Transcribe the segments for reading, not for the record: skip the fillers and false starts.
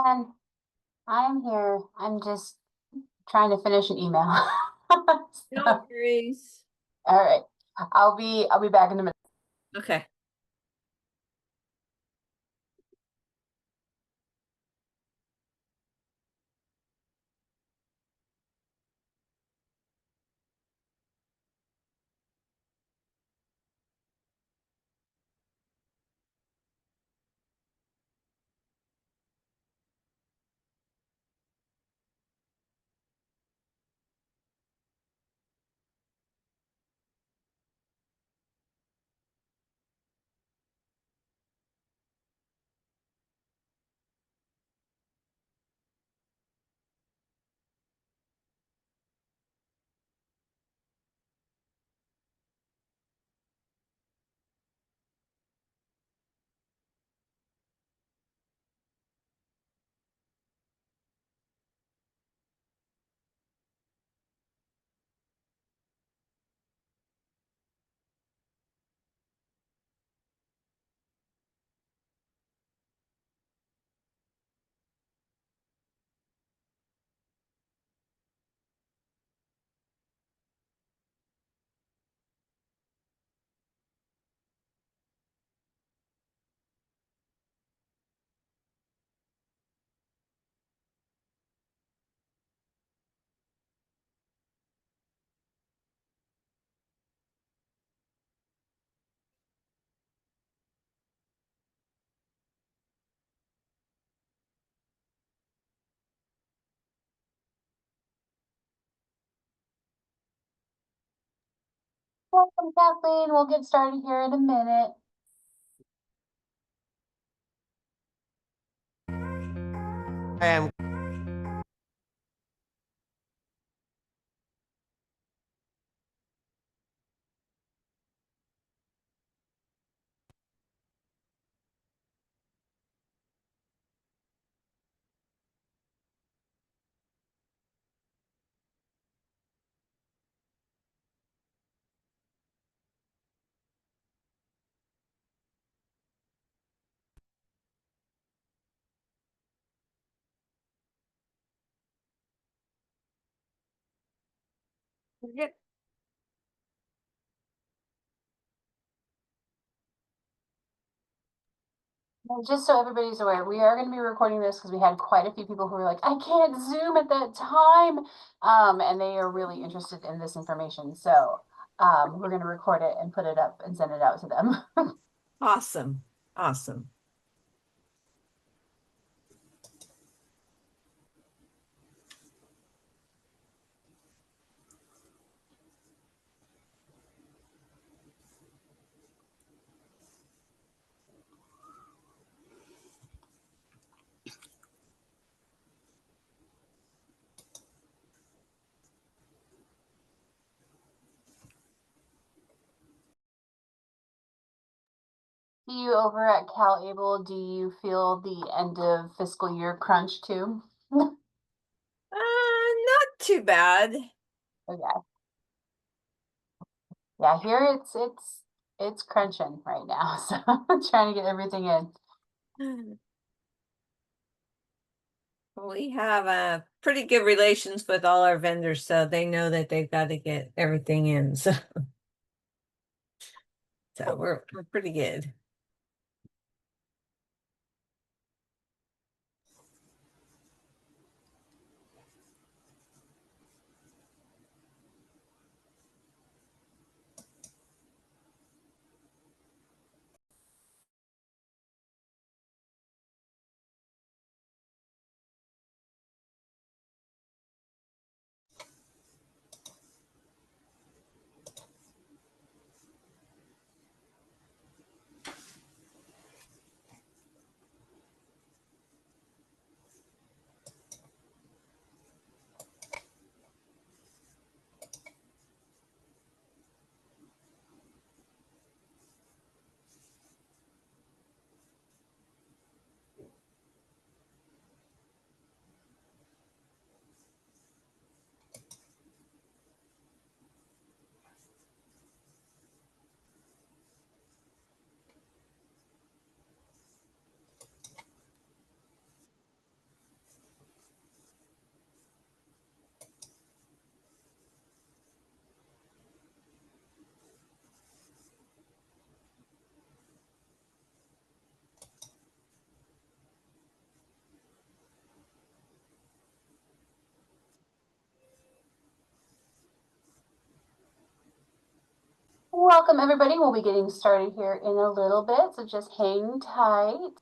And I'm here. I'm just trying to finish an email. No worries. All right. I'll be back in a minute. Okay. Welcome, Kathleen. We'll get started here in a minute. I am Yep. And just so everybody's aware, we are going to be recording this because we had quite a few people who were like, I can't Zoom at that time. And they are really interested in this information. So we're going to record it and put it up and send it out to them. Awesome. Awesome. Do you over at CalABLE, do you feel the end of fiscal year crunch too? Not too bad. Okay. Yeah, here it's crunching right now, so I'm trying to get everything in. We have pretty good relations with all our vendors, so they know that they've got to get everything in. So, we're pretty good. Welcome, everybody. We'll be getting started here in a little bit, so just hang tight.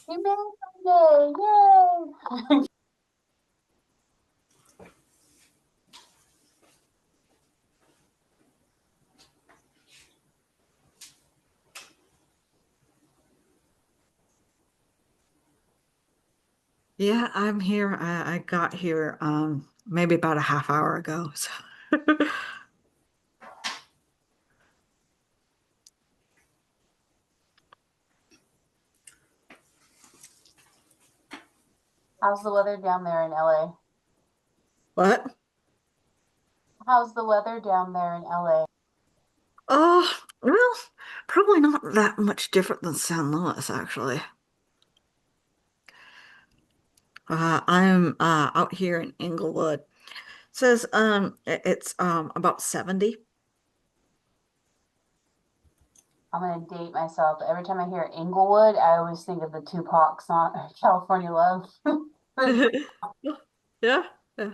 You made it! Yay! Yeah, I'm here. I got here maybe about a half hour ago. So How's the weather down there in LA? what? How's the weather down there in LA? Oh, well, probably not that much different than San Luis, actually. I'm out here in Inglewood. It says it's about 70. I'm gonna date myself. Every time I hear Inglewood, I always think of the Tupac song, California Love. Yeah, yeah.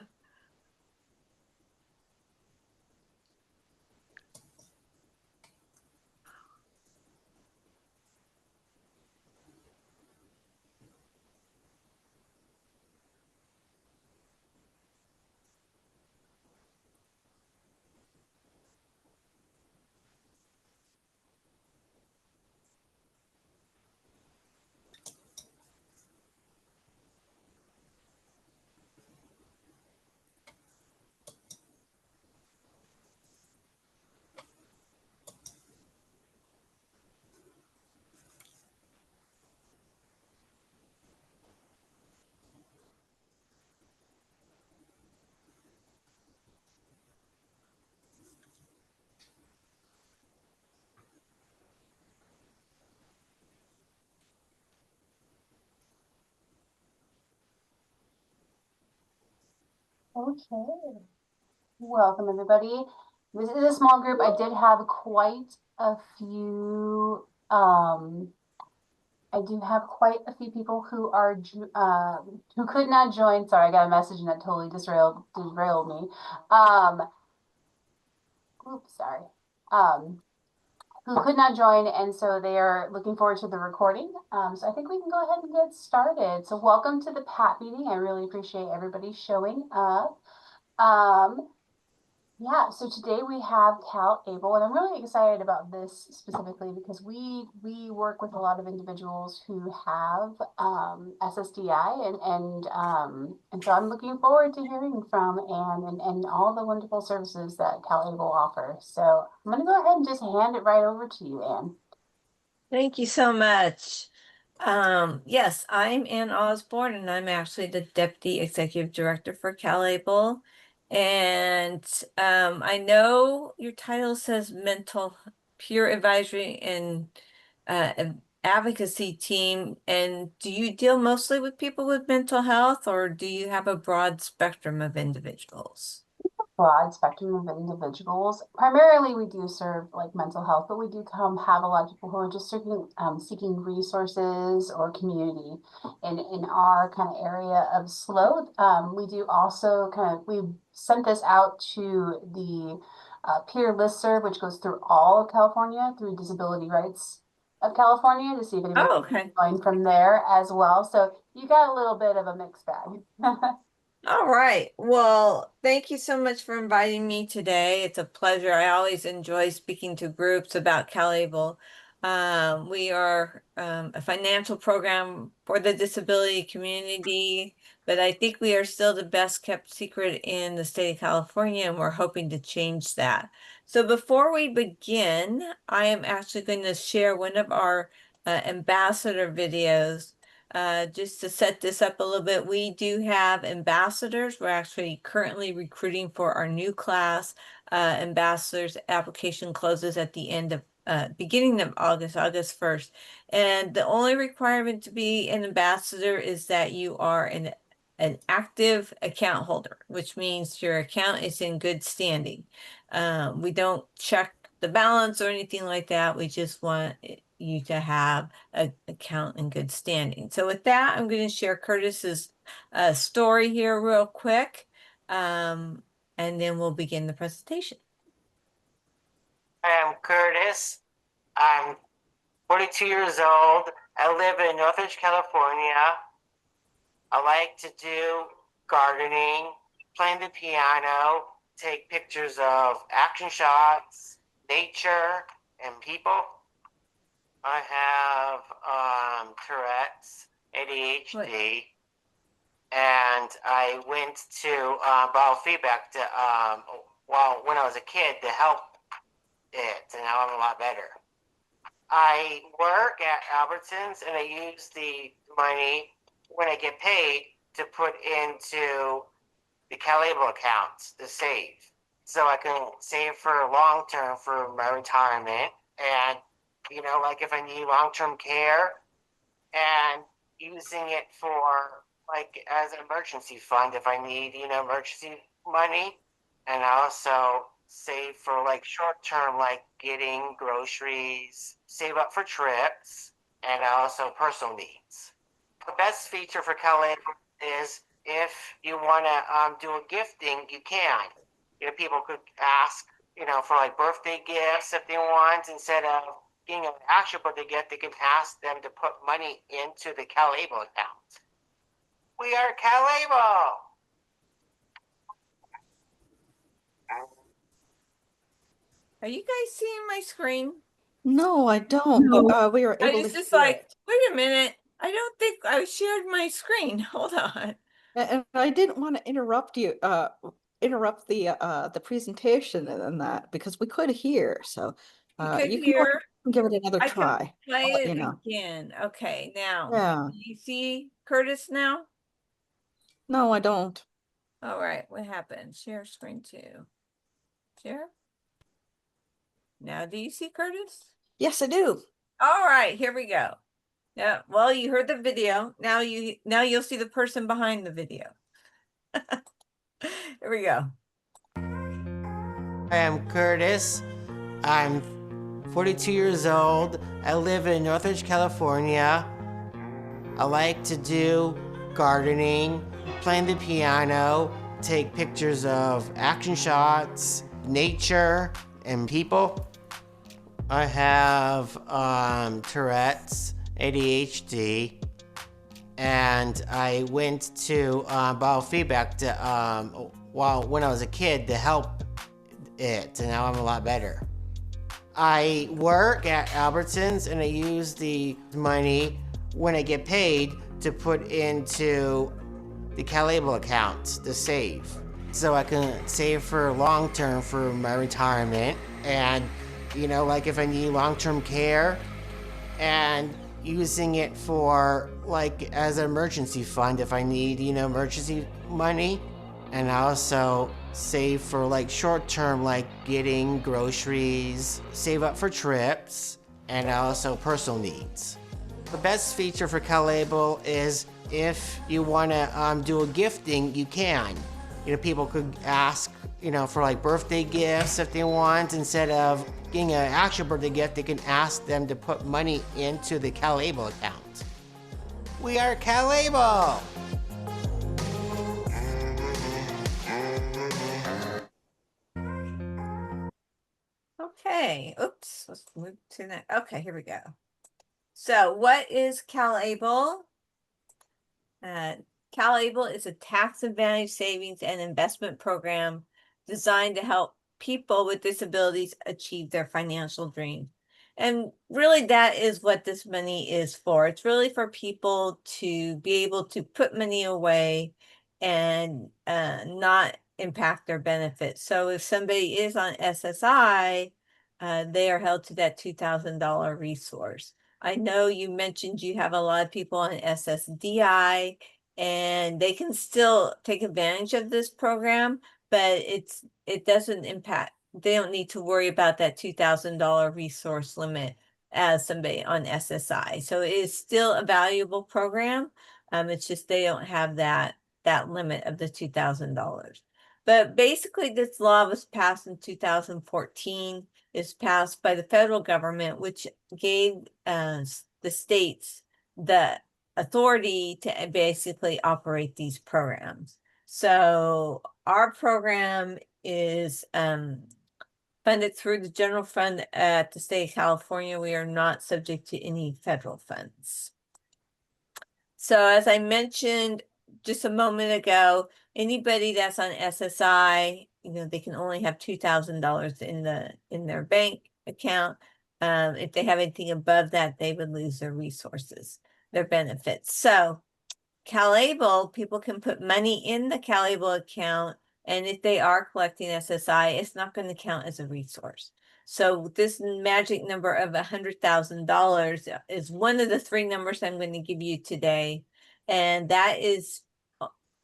Okay. Welcome, everybody. This is a small group. I did have quite a few, I do have quite a few people who are, who could not join. Sorry, I got a message and that totally derailed me. Oops, sorry. Who could not join, and so they are looking forward to the recording. So I think we can go ahead and get started. So welcome to the PAAT meeting. I really appreciate everybody showing up. Yeah, so today we have CalABLE, and I'm really excited about this specifically because we work with a lot of individuals who have SSDI, and so I'm looking forward to hearing from Anne and all the wonderful services that CalABLE offers. So I'm going to go ahead and just hand it right over to you, Anne. Thank you so much. Yes, I'm Ann Osborne, and I'm actually the Deputy Executive Director for CalABLE. And I know your title says Mental Peer Advisory and Advocacy Team. And do you deal mostly with people with mental health, or do you have a broad spectrum of individuals? Broad spectrum of individuals. Primarily, we do serve like mental health, but we do have a lot of people who are just seeking resources or community in our kind of area of SLO. We do also we sent this out to the peer listserv, which goes through all of California through Disability Rights of California to see if anybody Oh, wants okay. to join from there as well. So you got a little bit of a mixed bag. All right. Well, thank you so much for inviting me today. It's a pleasure. I always enjoy speaking to groups about CalABLE. We are a financial program for the disability community, but I think we are still the best kept secret in the state of California, and we're hoping to change that. So before we begin, I am actually going to share one of our ambassador videos. Just to set this up a little bit, we do have ambassadors. We're actually currently recruiting for our new class. Ambassadors application closes at the end of beginning of August, August 1st. And the only requirement to be an ambassador is that you are an active account holder, which means your account is in good standing. We don't check the balance or anything like that. We just want you to have an account in good standing. So with that, I'm going to share Curtis's story here real quick, and then we'll begin the presentation. I am Curtis. I'm 42 years old. I live in Northridge, California. I like to do gardening, playing the piano, take pictures of action shots, nature, and people. I have Tourette's, ADHD, and I went to biofeedback to when I was a kid to help it, and now I'm a lot better. I work at Albertsons, and I use the money when I get paid to put into the CalABLE account to save, so I can save for long term for my retirement, and like if I need long-term care, and using it for like as an emergency fund if I need emergency money, and I also save for like short-term, like getting groceries, save up for trips, and also personal needs. The best feature for CalABLE is if you want to do a gifting, you can. People could ask, for like birthday gifts if they want, instead of getting an actual birthday gift, they can ask them to put money into the CalABLE account. We are CalABLE! Are you guys seeing my screen? No, I don't, but we were I able was to just hear like, it. wait a minute. I don't think I shared my screen. Hold on. And I didn't want to interrupt you, interrupt the presentation and that because we could hear. So You could you can go ahead hear. and give it another I can try. play I'll let it you know. again. Okay, now, Yeah. do you see Curtis now? No, I don't. All right, what happened? Share screen two. Share. Now, do you see Curtis? Yes, I do. All right, here we go. Yeah, well, you heard the video. Now you'll see the person behind the video. Here we go. I am Curtis. I'm 42 years old. I live in Northridge, California. I like to do gardening, playing the piano, take pictures of action shots, nature, and people. I have Tourette's, ADHD, and I went to biofeedback to when I was a kid to help it, and now I'm a lot better. I work at Albertsons, and I use the money when I get paid to put into the CalABLE account to save, so I can save for long term for my retirement, and like if I need long-term care, and using it for like as an emergency fund if I need emergency money, and I also save for like short-term, like getting groceries, save up for trips, and also personal needs. The best feature for CalABLE is if you want to do a gifting, you can. People could ask, for like birthday gifts if they want, instead of getting an actual birthday gift, they can ask them to put money into the CalABLE account. We are CalABLE! Okay, oops, let's move to that. Okay, here we go. So what is CalABLE? CalABLE is a tax advantage savings and investment program designed to help people with disabilities achieve their financial dream. And really, that is what this money is for. It's really for people to be able to put money away and not impact their benefits. So if somebody is on SSI, they are held to that $2,000 resource. I know you mentioned you have a lot of people on SSDI, and they can still take advantage of this program, but it doesn't impact. They don't need to worry about that $2,000 resource limit as somebody on SSI. So it is still a valuable program. It's just they don't have that limit of the $2,000. But basically, this law was passed in 2014. Is passed by the federal government, which gave the states the authority to basically operate these programs. So our program is funded through the general fund at the state of California. We are not subject to any federal funds. So as I mentioned just a moment ago, anybody that's on SSI, they can only have $2,000 in their bank account. If they have anything above that, they would lose their resources, their benefits. So CalABLE, people can put money in the CalABLE account, and if they are collecting SSI, it's not going to count as a resource. So this magic number of $100,000 is one of the three numbers I'm going to give you today. And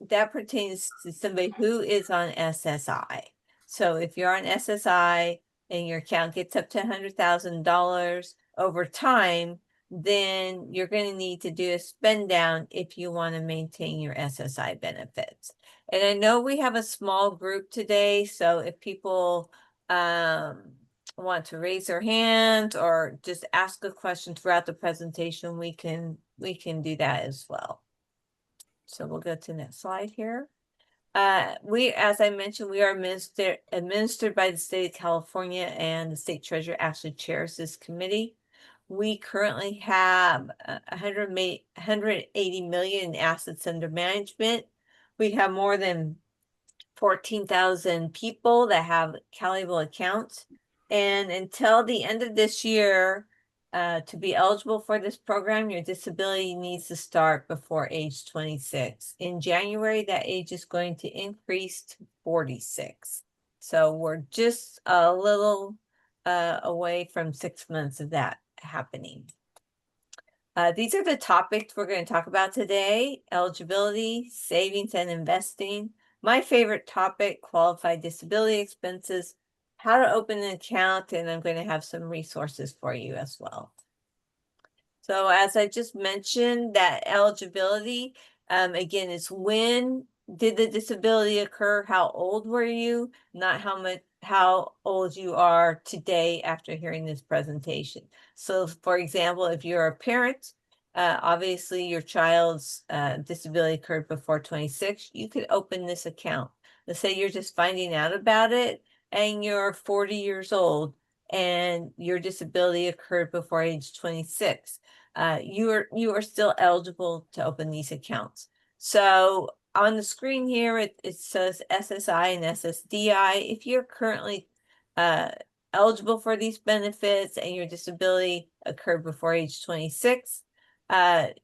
that pertains to somebody who is on SSI. So if you're on SSI and your account gets up to $100,000 over time, then you're going to need to do a spend down if you want to maintain your SSI benefits. And I know we have a small group today, so if people want to raise their hand or just ask a question throughout the presentation, we can do that as well. So we'll go to the next slide here. As I mentioned, we are administered by the state of California, and the state treasurer actually chairs this committee. We currently have 180 million in assets under management. We have more than 14,000 people that have CalABLE accounts. And until the end of this year, to be eligible for this program, your disability needs to start before age 26. In January, that age is going to increase to 46. So we're just a little away from 6 months of that happening. These are the topics we're going to talk about today: eligibility, savings, and investing. My favorite topic, qualified disability expenses, how to open an account, and I'm going to have some resources for you as well. So as I just mentioned, that eligibility, again, is when did the disability occur? How old were you? Not how old you are today after hearing this presentation. So for example, if you're a parent, obviously your child's disability occurred before 26, you could open this account. Let's say you're just finding out about it and you're 40 years old and your disability occurred before age 26. You are still eligible to open these accounts. So on the screen here, it says SSI and SSDI. If you're currently eligible for these benefits and your disability occurred before age 26,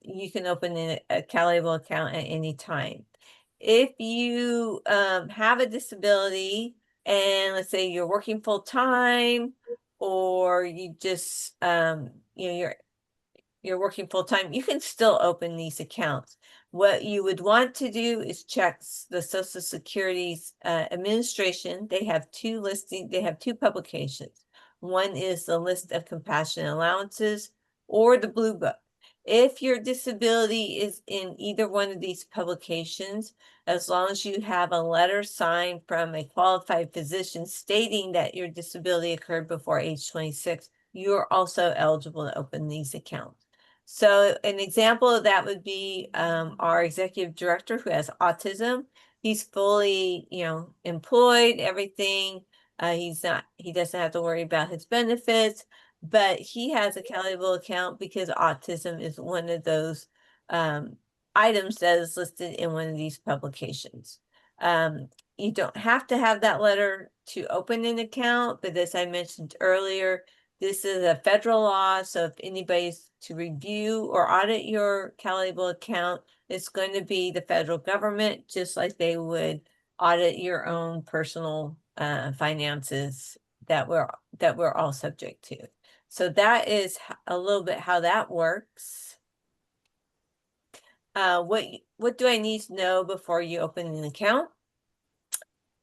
you can open a CalABLE account at any time. If you have a disability and let's say you're working full time, or you just you're working full time, you can still open these accounts. What you would want to do is check the Social Security's administration. They have two publications. One is the list of compassionate allowances or the Blue Book. If your disability is in either one of these publications, as long as you have a letter signed from a qualified physician stating that your disability occurred before age 26, you're also eligible to open these accounts. So an example of that would be our executive director who has autism. He's fully, employed, everything. He doesn't have to worry about his benefits, but he has a CalABLE account because autism is one of those items that is listed in one of these publications. You don't have to have that letter to open an account, but as I mentioned earlier, this is a federal law, so if anybody's to review or audit your CalABLE account, it's going to be the federal government, just like they would audit your own personal finances that we're all subject to. So that is a little bit how that works. What do I need to know before you open an account?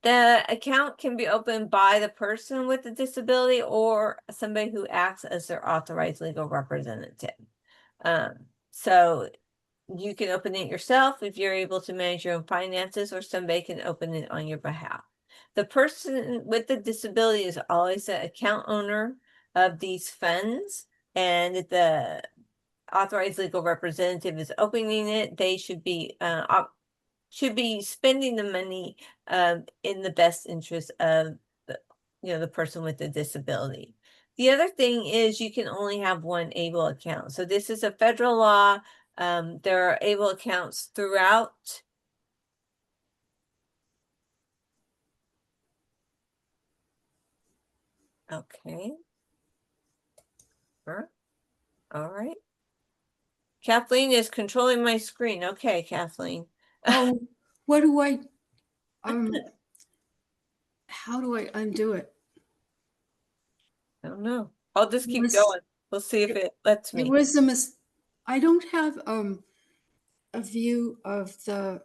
The account can be opened by the person with the disability or somebody who acts as their authorized legal representative. So you can open it yourself if you're able to manage your own finances, or somebody can open it on your behalf. The person with the disability is always the account owner of these funds, and if the authorized legal representative is opening it, they should be spending the money in the best interest of the person with the disability. The other thing is you can only have one ABLE account. So this is a federal law. There are ABLE accounts throughout. Okay. Sure. All right. Kathleen is controlling my screen. Okay, Kathleen. Oh, what do I, how do I undo it? I don't know. I'll just keep Was- going. We'll see if it lets It me. was I don't have a view of the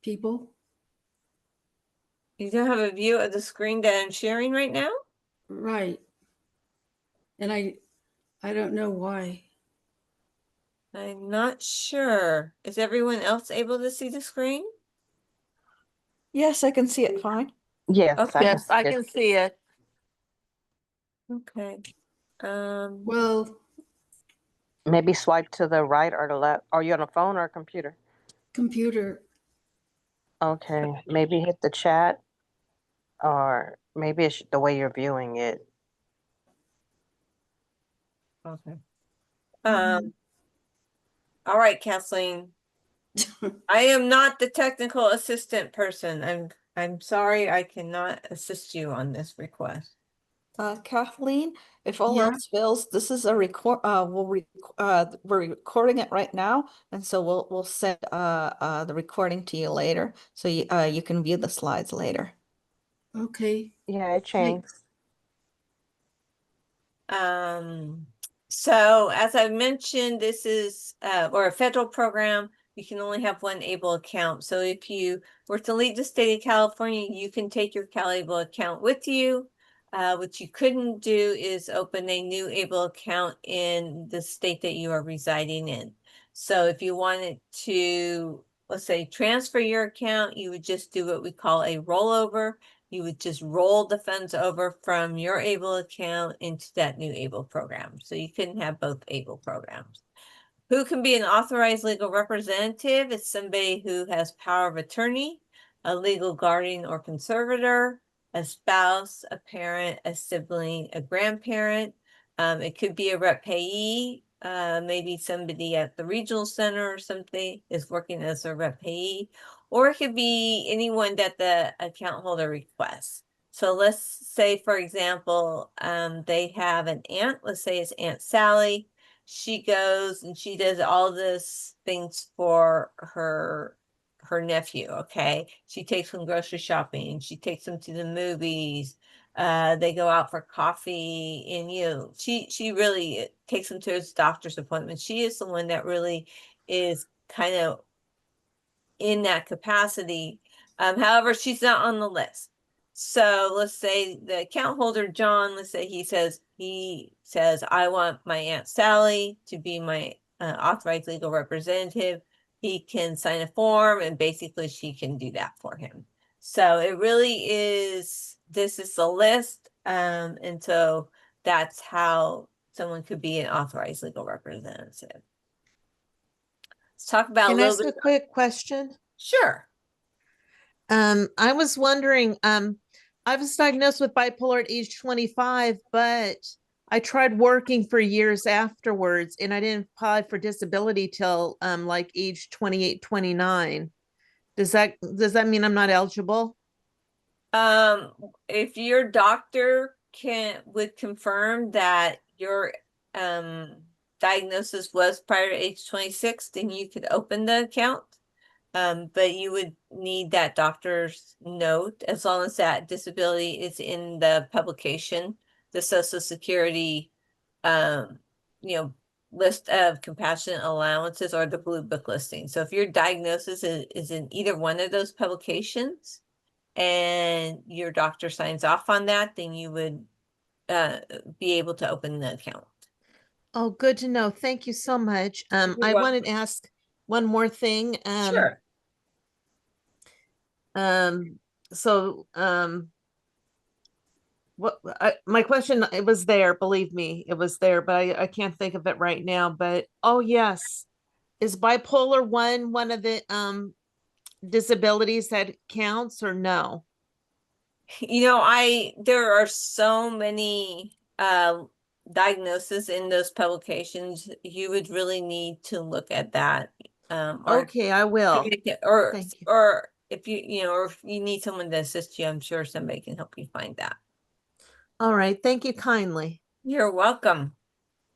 people. You don't have a view of the screen that I'm sharing right now? Right. And I don't know why. I'm not sure. Is everyone else able to see the screen? Yes, I can see it fine. Yes, Okay. yes, I can see it. Okay. Well, Maybe swipe to the right or the left. Are you on a phone or a computer? computer. Okay, maybe hit the chat, or maybe it's the way you're viewing it. Okay. Mhm. All right, Kathleen. I am not the technical assistant person. I'm sorry, I cannot assist you on this request. Kathleen, if all Yeah. else fails, this is a we're recording it right now, and so we'll send the recording to you later, so you can view the slides later. Okay. Yeah, it changed. So as I mentioned, this is or a federal program. You can only have one ABLE account. So if you were to leave the state of California, you can take your CalABLE account with you. What you couldn't do is open a new ABLE account in the state that you are residing in. So if you wanted to, let's say, transfer your account, you would just do what we call a rollover. You would just roll the funds over from your ABLE account into that new ABLE program. So you couldn't have both ABLE programs. Who can be an authorized legal representative? It's somebody who has power of attorney, a legal guardian or conservator, a spouse, a parent, a sibling, a grandparent. It could be a rep payee. Maybe somebody at the regional center or something is working as a rep payee, or it could be anyone that the account holder requests. So let's say, for example, they have an aunt. Let's say it's Aunt Sally. She goes and she does all this things for her nephew. Okay, she takes him grocery shopping, she takes him to the movies, they go out for coffee, and she really takes him to his doctor's appointment. She is the one that really is kind of in that capacity. However, she's not on the list. So let's say the account holder, John, let's say he says, I want my Aunt Sally to be my authorized legal representative. He can sign a form and basically she can do that for him. So it really is, this is the list. And so that's how someone could be an authorized legal representative. Let's talk about a Can I little ask a bit. quick question? Sure. I was wondering, I was diagnosed with bipolar at age 25, but I tried working for years afterwards, and I didn't apply for disability till like age 28, 29. Does that mean I'm not eligible? If your doctor would confirm that your diagnosis was prior to age 26, then you could open the account. But you would need that doctor's note as long as that disability is in the publication, the Social Security, um, you know, list of compassionate allowances or the Blue Book listing. So if your diagnosis is in either one of those publications and your doctor signs off on that, then you would be able to open the account. Oh, good to know. Thank you so much. You're I wanted welcome. to ask one more thing. Sure. Um, so, my question, it was there, believe me, it was there, but I can't think of it right now. But oh yes, is bipolar one of the disabilities that counts or no? You know, there are so many diagnoses in those publications. You would really need to look at that. Okay, I will. Or Thank you. or if or if you need someone to assist you, I'm sure somebody can help you find that. All right, thank you kindly. You're welcome.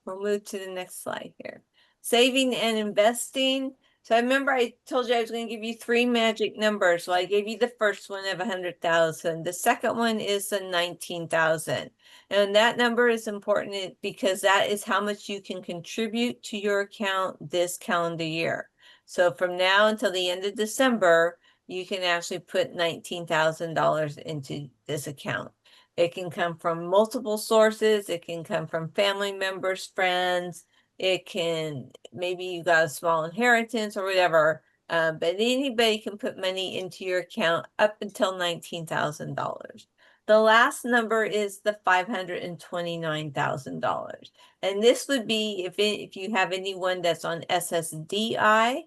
We'll move to the next slide here. Saving and investing. So I remember I told you I was going to give you 3 magic numbers. Well, I gave you the first one of 100,000. The second one is the 19,000. And that number is important because that is how much you can contribute to your account this calendar year. So from now until the end of December, you can actually put $19,000 into this account. It can come from multiple sources. It can come from family members, friends. It can, maybe you got a small inheritance or whatever. But anybody can put money into your account up until $19,000. The last number is the $529,000. And this would be if you have anyone that's on SSDI,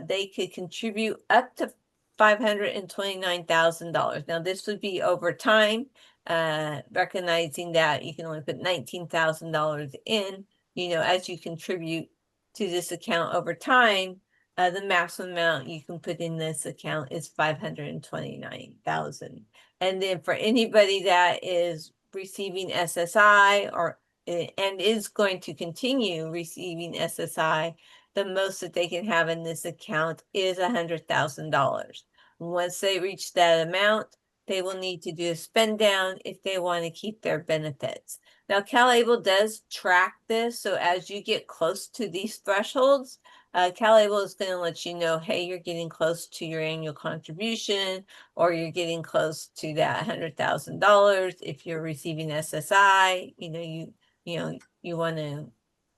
they could contribute up to $529,000. Now, this would be over time, recognizing that you can only put $19,000 in, as you contribute to this account over time, the maximum amount you can put in this account is 529,000. And then for anybody that is receiving SSI and is going to continue receiving SSI, the most that they can have in this account is $100,000. Once they reach that amount, they will need to do a spend down if they want to keep their benefits. Now, CalABLE does track this. So as you get close to these thresholds, CalABLE is going to let you know, hey, you're getting close to your annual contribution, or you're getting close to that $100,000. If you're receiving SSI, you want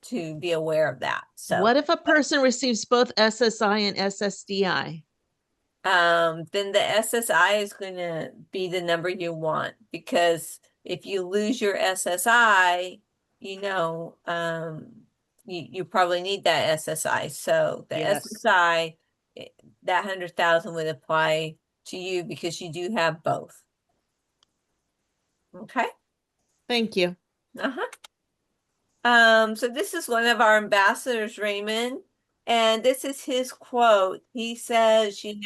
to be aware of that. So What if a person receives both SSI and SSDI? then the SSI is going to be the number you want, because if you lose your SSI, you probably need that SSI. So the Yes. SSI, that 100,000 would apply to you because you do have both. Okay. Thank you. So this is one of our ambassadors, Raymond, and this is his quote. He says, he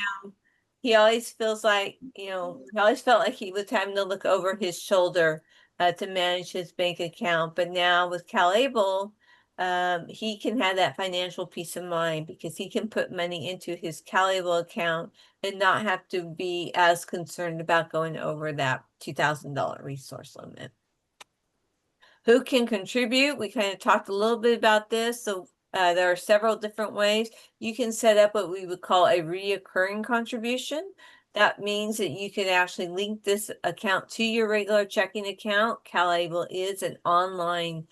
always feels like, he always felt like he was having to look over his shoulder to manage his bank account. But now with CalABLE, he can have that financial peace of mind because he can put money into his CalABLE account and not have to be as concerned about going over that $2,000 resource limit. Who can contribute? We kind of talked a little bit about this. So there are several different ways. You can set up what we would call a reoccurring contribution. That means that you can actually link this account to your regular checking account. CalABLE is an online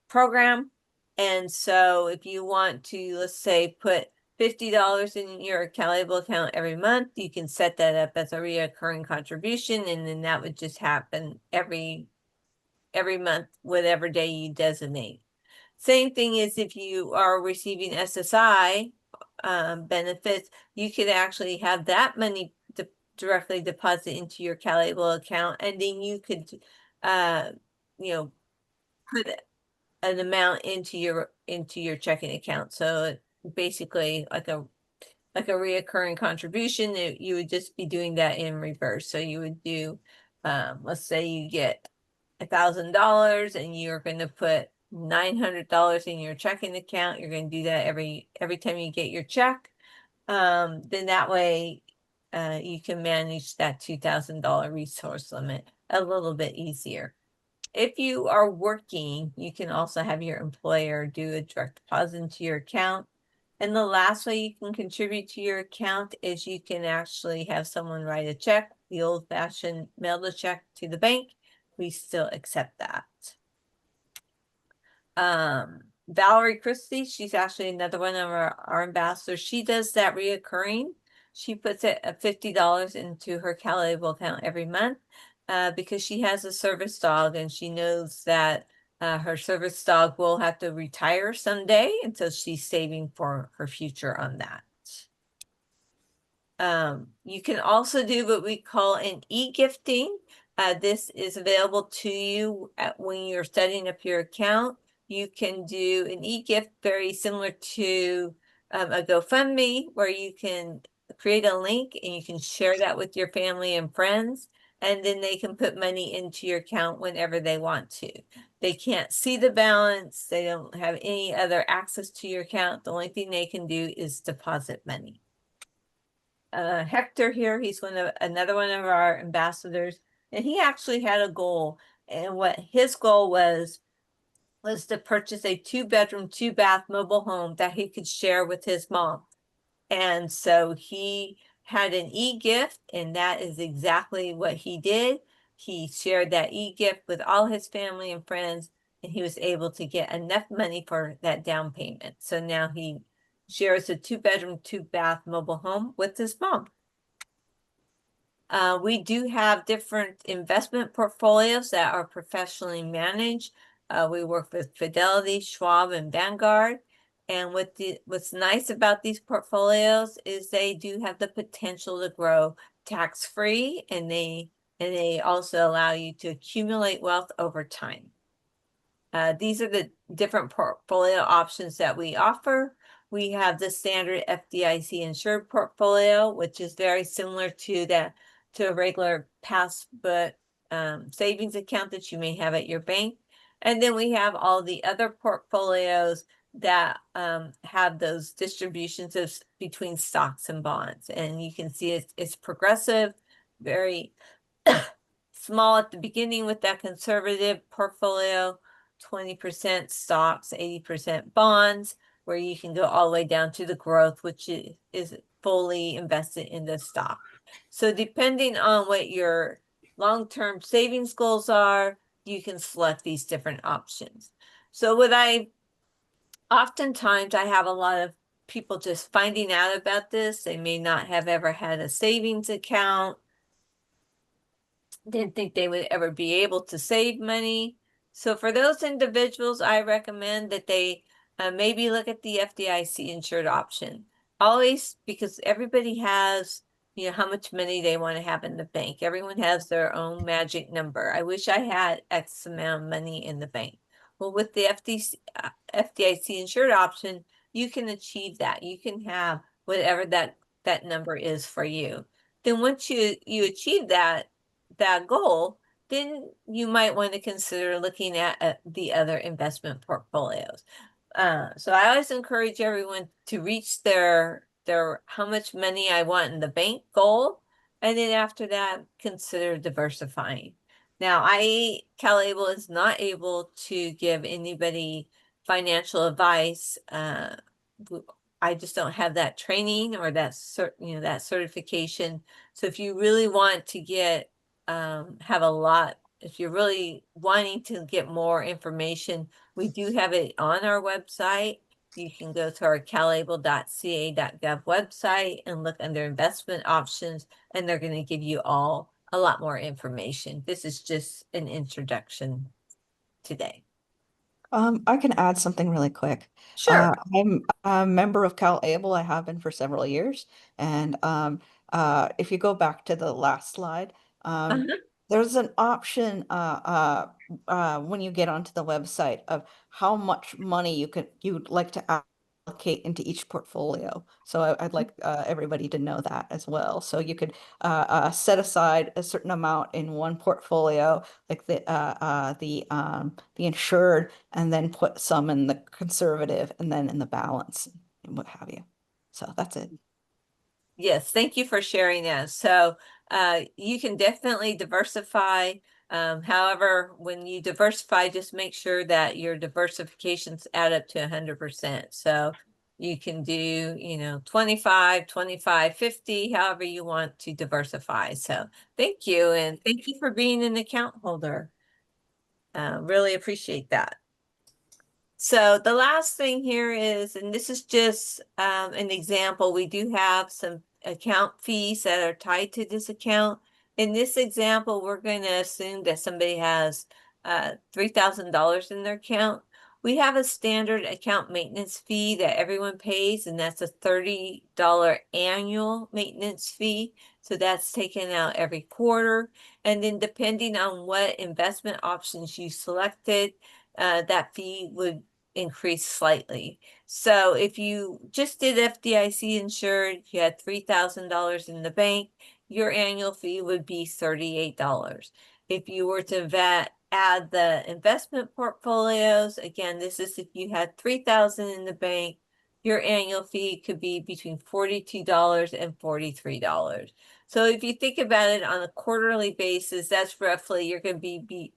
program. And so if you want to, let's say, put $50 in your CalABLE account every month, you can set that up as a reoccurring contribution. And then that would just happen every month, whatever day you designate. Same thing is if you are receiving SSI benefits, you could actually have that money directly deposit into your CalABLE account, and then you could, you know, put an amount into your checking account. So basically like a reoccurring contribution, that you would just be doing that in reverse. So you would do, let's say you get $1,000 and you're going to put $900 in your checking account. You're going to do that every time you get your check. Then that way, you can manage that $2,000 resource limit a little bit easier. If you are working, you can also have your employer do a direct deposit into your account. And the last way you can contribute to your account is you can actually have someone write a check, the old-fashioned mail the check to the bank. We still accept that. Valerie Christie, she's actually another one of our ambassadors. She does that reoccurring. She puts it at $50 into her CalABLE account every month, because she has a service dog and she knows that her service dog will have to retire someday, and so she's saving for her future on that. You can also do what we call an e-gifting. This is available to you when you're setting up your account. You can do an e-gift very similar to a GoFundMe, where you can create a link and you can share that with your family and friends, and then they can put money into your account whenever they want to. They can't see the balance. They don't have any other access to your account. The only thing they can do is deposit money. Hector here, he's another one of our ambassadors, and he actually had a goal, and what his goal was to purchase a 2-bedroom, 2-bath mobile home that he could share with his mom. And so he had an e-gift, and that is exactly what he did. He shared that e-gift with all his family and friends, and he was able to get enough money for that down payment. So now he shares a 2-bedroom, 2-bath mobile home with his mom. We do have different investment portfolios that are professionally managed. We work with Fidelity, Schwab, and Vanguard. And what's nice about these portfolios is they do have the potential to grow tax-free, and they also allow you to accumulate wealth over time. These are the different portfolio options that we offer. We have the standard FDIC insured portfolio, which is very similar to a regular passbook savings account that you may have at your bank. And then we have all the other portfolios that have those distributions between stocks and bonds. And you can see it's progressive, very small at the beginning with that conservative portfolio, 20% stocks, 80% bonds, where you can go all the way down to the growth, which is fully invested in the stock. So depending on what your long-term savings goals are, you can select these different options. So oftentimes I have a lot of people just finding out about this. They may not have ever had a savings account, didn't think they would ever be able to save money. So for those individuals, I recommend that they maybe look at the FDIC insured option. Always, because everybody has, how much money they want to have in the bank. Everyone has their own magic number. I wish I had X amount of money in the bank. Well, with the FDIC insured option, you can achieve that. You can have whatever that number is for you. Then once you achieve that goal, then you might want to consider looking at the other investment portfolios. So I always encourage everyone to reach their how much money I want in the bank goal, and then after that, consider diversifying. Now, CalABLE is not able to give anybody financial advice. I just don't have that training or that certification. So if you really want to get if you're really wanting to get more information, we do have it on our website. You can go to our calable.ca.gov website and look under investment options, and they're going to give you a lot more information. This is just an introduction today. I can add something really quick. Sure. I'm a member of CalABLE. I have been for several years, and if you go back to the last slide, Uh-huh. there's an option when you get onto the website of how much money you'd like to allocate into each portfolio. So I'd like everybody to know that as well. So you could set aside a certain amount in one portfolio, like the insured, and then put some in the conservative, and then in the balance, and what have you. So that's it. Yes, thank you for sharing that. So you can definitely diversify. However, when you diversify, just make sure that your diversifications add up to 100%. So you can do, 25, 25, 50, however you want to diversify. So thank you. And thank you for being an account holder. Really appreciate that. So the last thing here is, and this is just an example, we do have some account fees that are tied to this account. In this example, we're going to assume that somebody has $3,000 in their account. We have a standard account maintenance fee that everyone pays, and that's a $30 annual maintenance fee. So that's taken out every quarter. And then depending on what investment options you selected, that fee would increase slightly. So if you just did FDIC insured, you had $3,000 in the bank, your annual fee would be $38. If you were to add the investment portfolios, again, this is if you had $3,000 in the bank, your annual fee could be between $42 and $43. So if you think about it on a quarterly basis, that's roughly, you're going to be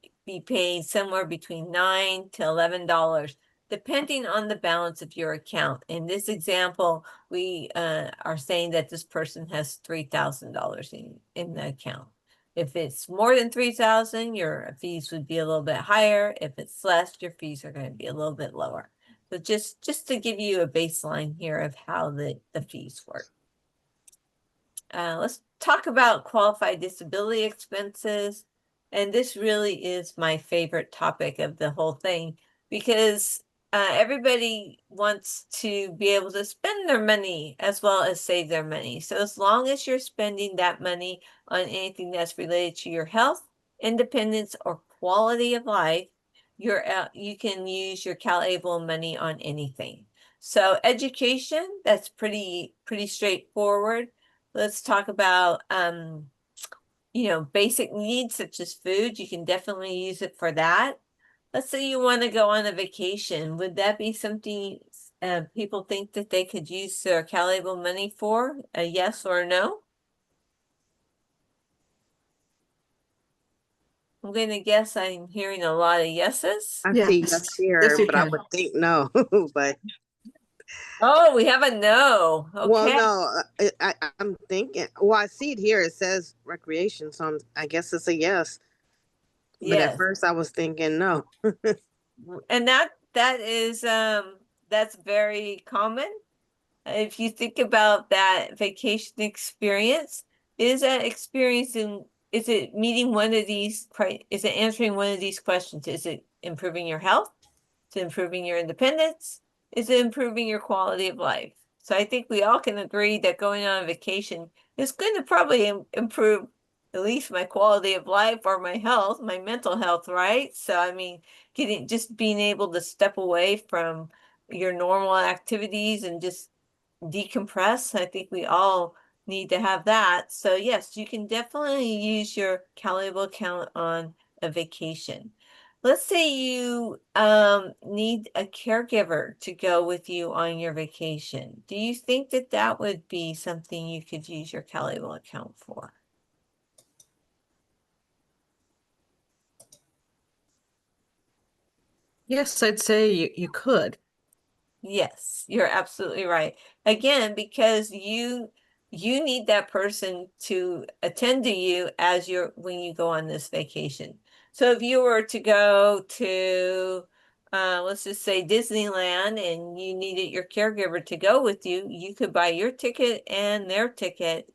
paying somewhere between $9 to $11, depending on the balance of your account. In this example, we are saying that this person has $3,000 in the account. If it's more than $3,000, your fees would be a little bit higher. If it's less, your fees are going to be a little bit lower. So just to give you a baseline here of how the fees work. Let's talk about qualified disability expenses. And this really is my favorite topic of the whole thing, because everybody wants to be able to spend their money as well as save their money. So as long as you're spending that money on anything that's related to your health, independence, or quality of life, you can use your CalABLE money on anything. So education, that's pretty straightforward. Let's talk about basic needs such as food. You can definitely use it for that. Let's say you want to go on a vacation. Would that be something people think that they could use their CalABLE money for? A yes or a no? I'm going to guess I'm hearing a lot of yeses. I Yes. see yes here, Yes, you but I can. would think no. But Oh, we have a no. well, Okay. no, I'm thinking. Well, I see it here. It says recreation, so I guess it's a yes. But at Yes. first, I was thinking no. And that is that's very common. If you think about that vacation experience, is that is it meeting one of these, is it answering one of these questions? Is it improving your health? Is it improving your independence? Is it improving your quality of life? So I think we all can agree that going on a vacation is going to probably improve at least my quality of life or my health, my mental health, right? So I mean, just being able to step away from your normal activities and just decompress. I think we all need to have that. So yes, you can definitely use your CalABLE account on a vacation. Let's say you need a caregiver to go with you on your vacation. Do you think that that would be something you could use your CalABLE account for? Yes, I'd say you could. Yes, you're absolutely right. Again, because you need that person to attend to you as when you go on this vacation. So if you were to go to let's just say Disneyland, and you needed your caregiver to go with you, you could buy your ticket and their ticket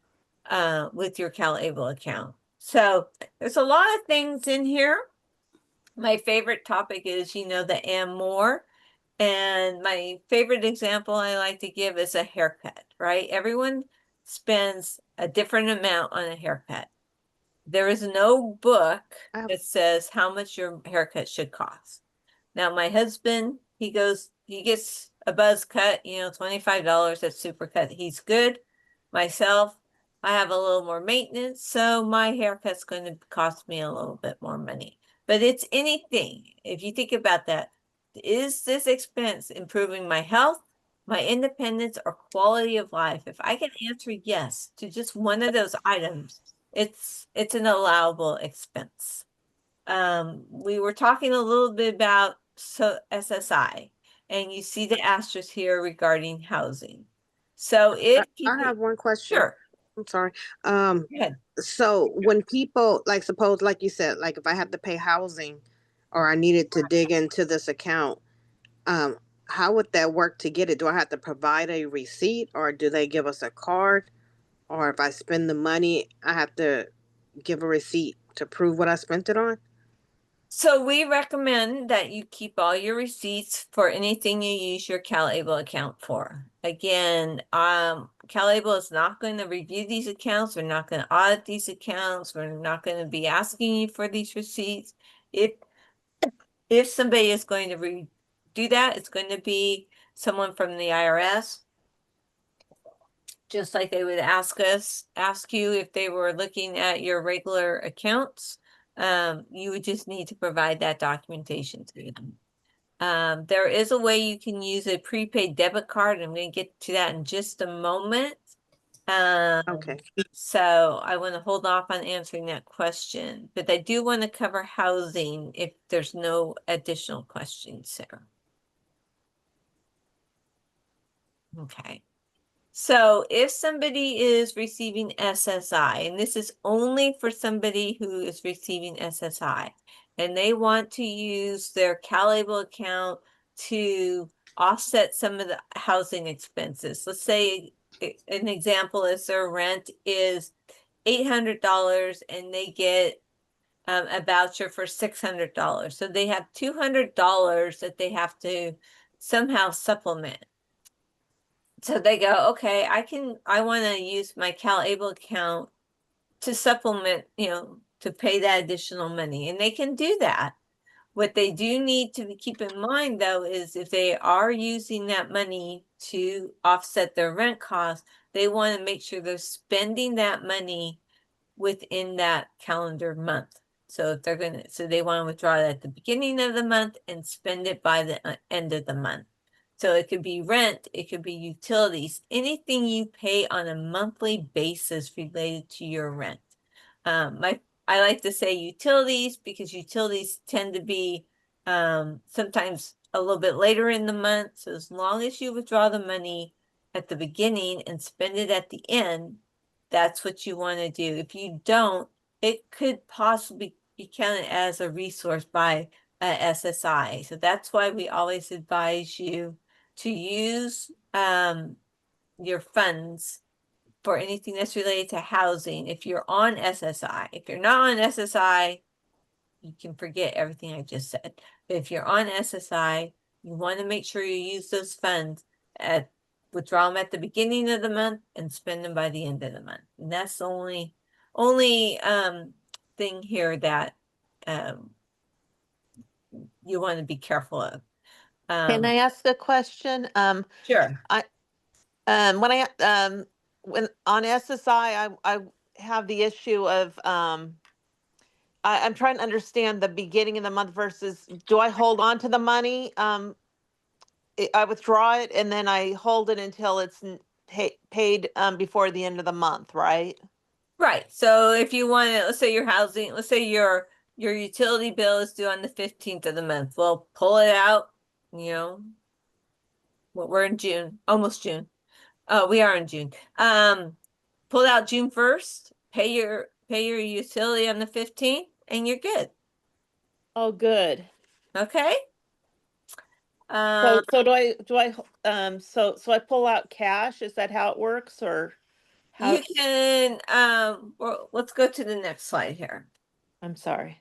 with your CalABLE account. So there's a lot of things in here. My favorite topic is, the and more. And my favorite example I like to give is a haircut, right? Everyone spends a different amount on a haircut. There is no book I have- that says how much your haircut should cost. Now, my husband, he gets a buzz cut, you know, $25 at Supercut. He's good. Myself, I have a little more maintenance, so my haircut's going to cost me a little bit more money. But it's anything. If you think about that, is this expense improving my health, my independence, or quality of life? If I can answer yes to just one of those items, it's an allowable expense. We were talking a little bit about SSI, and you see the asterisk here regarding housing. So if I people, have one question. sure, I'm sorry. go ahead. So when people, like, suppose, like you said, like if I have to pay housing or I needed to dig into this account, um, how would that work to get it? Do I have to provide a receipt or do they give us a card? Or if I spend the money, I have to give a receipt to prove what I spent it on? So we recommend that you keep all your receipts for anything you use your CalABLE account for. Again, CalABLE is not going to review these accounts. We're not going to audit these accounts. We're not going to be asking you for these receipts. If somebody is going to do that, it's going to be someone from the IRS. Just like they would ask you if they were looking at your regular accounts. You would just need to provide that documentation to them. There is a way you can use a prepaid debit card. I'm going to get to that in just a moment. Okay. So I want to hold off on answering that question, but I do want to cover housing if there's no additional questions, Sarah. Okay. So if somebody is receiving SSI, and this is only for somebody who is receiving SSI, and they want to use their CalABLE account to offset some of the housing expenses. Let's say an example is their rent is $800 and they get a voucher for $600. So they have $200 that they have to somehow supplement. So they go, okay, I want to use my CalABLE account to supplement, you know, to pay that additional money. And they can do that. What they do need to keep in mind, though, is if they are using that money to offset their rent costs, they want to make sure they're spending that money within that calendar month. So if they're so they want to withdraw it at the beginning of the month and spend it by the end of the month. So it could be rent, it could be utilities, anything you pay on a monthly basis related to your rent. I like to say utilities because utilities tend to be sometimes a little bit later in the month. So as long as you withdraw the money at the beginning and spend it at the end, that's what you want to do. If you don't, it could possibly be counted as a resource by SSI. So that's why we always advise you to use your funds for anything that's related to housing if you're on SSI. If you're not on SSI, you can forget everything I just said. But if you're on SSI, you want to make sure you use those funds withdraw them at the beginning of the month and spend them by the end of the month. And that's the only thing here that you want to be careful of. Can I ask a question? Sure. When on SSI, I have the issue of I'm trying to understand the beginning of the month versus do I hold on to the money? I withdraw it and then I hold it until it's paid before the end of the month, right? Right. So if you want to, let's say your housing, let's say your utility bill is due on the 15th of the month. Well, pull it out, you know. We're in June, almost June. We are in June. Pull out June 1st, pay your utility on the 15th, and you're good. Oh, good. Okay. So so I pull out cash? Is that how it works or how? You can well, let's go to the next slide here. I'm sorry.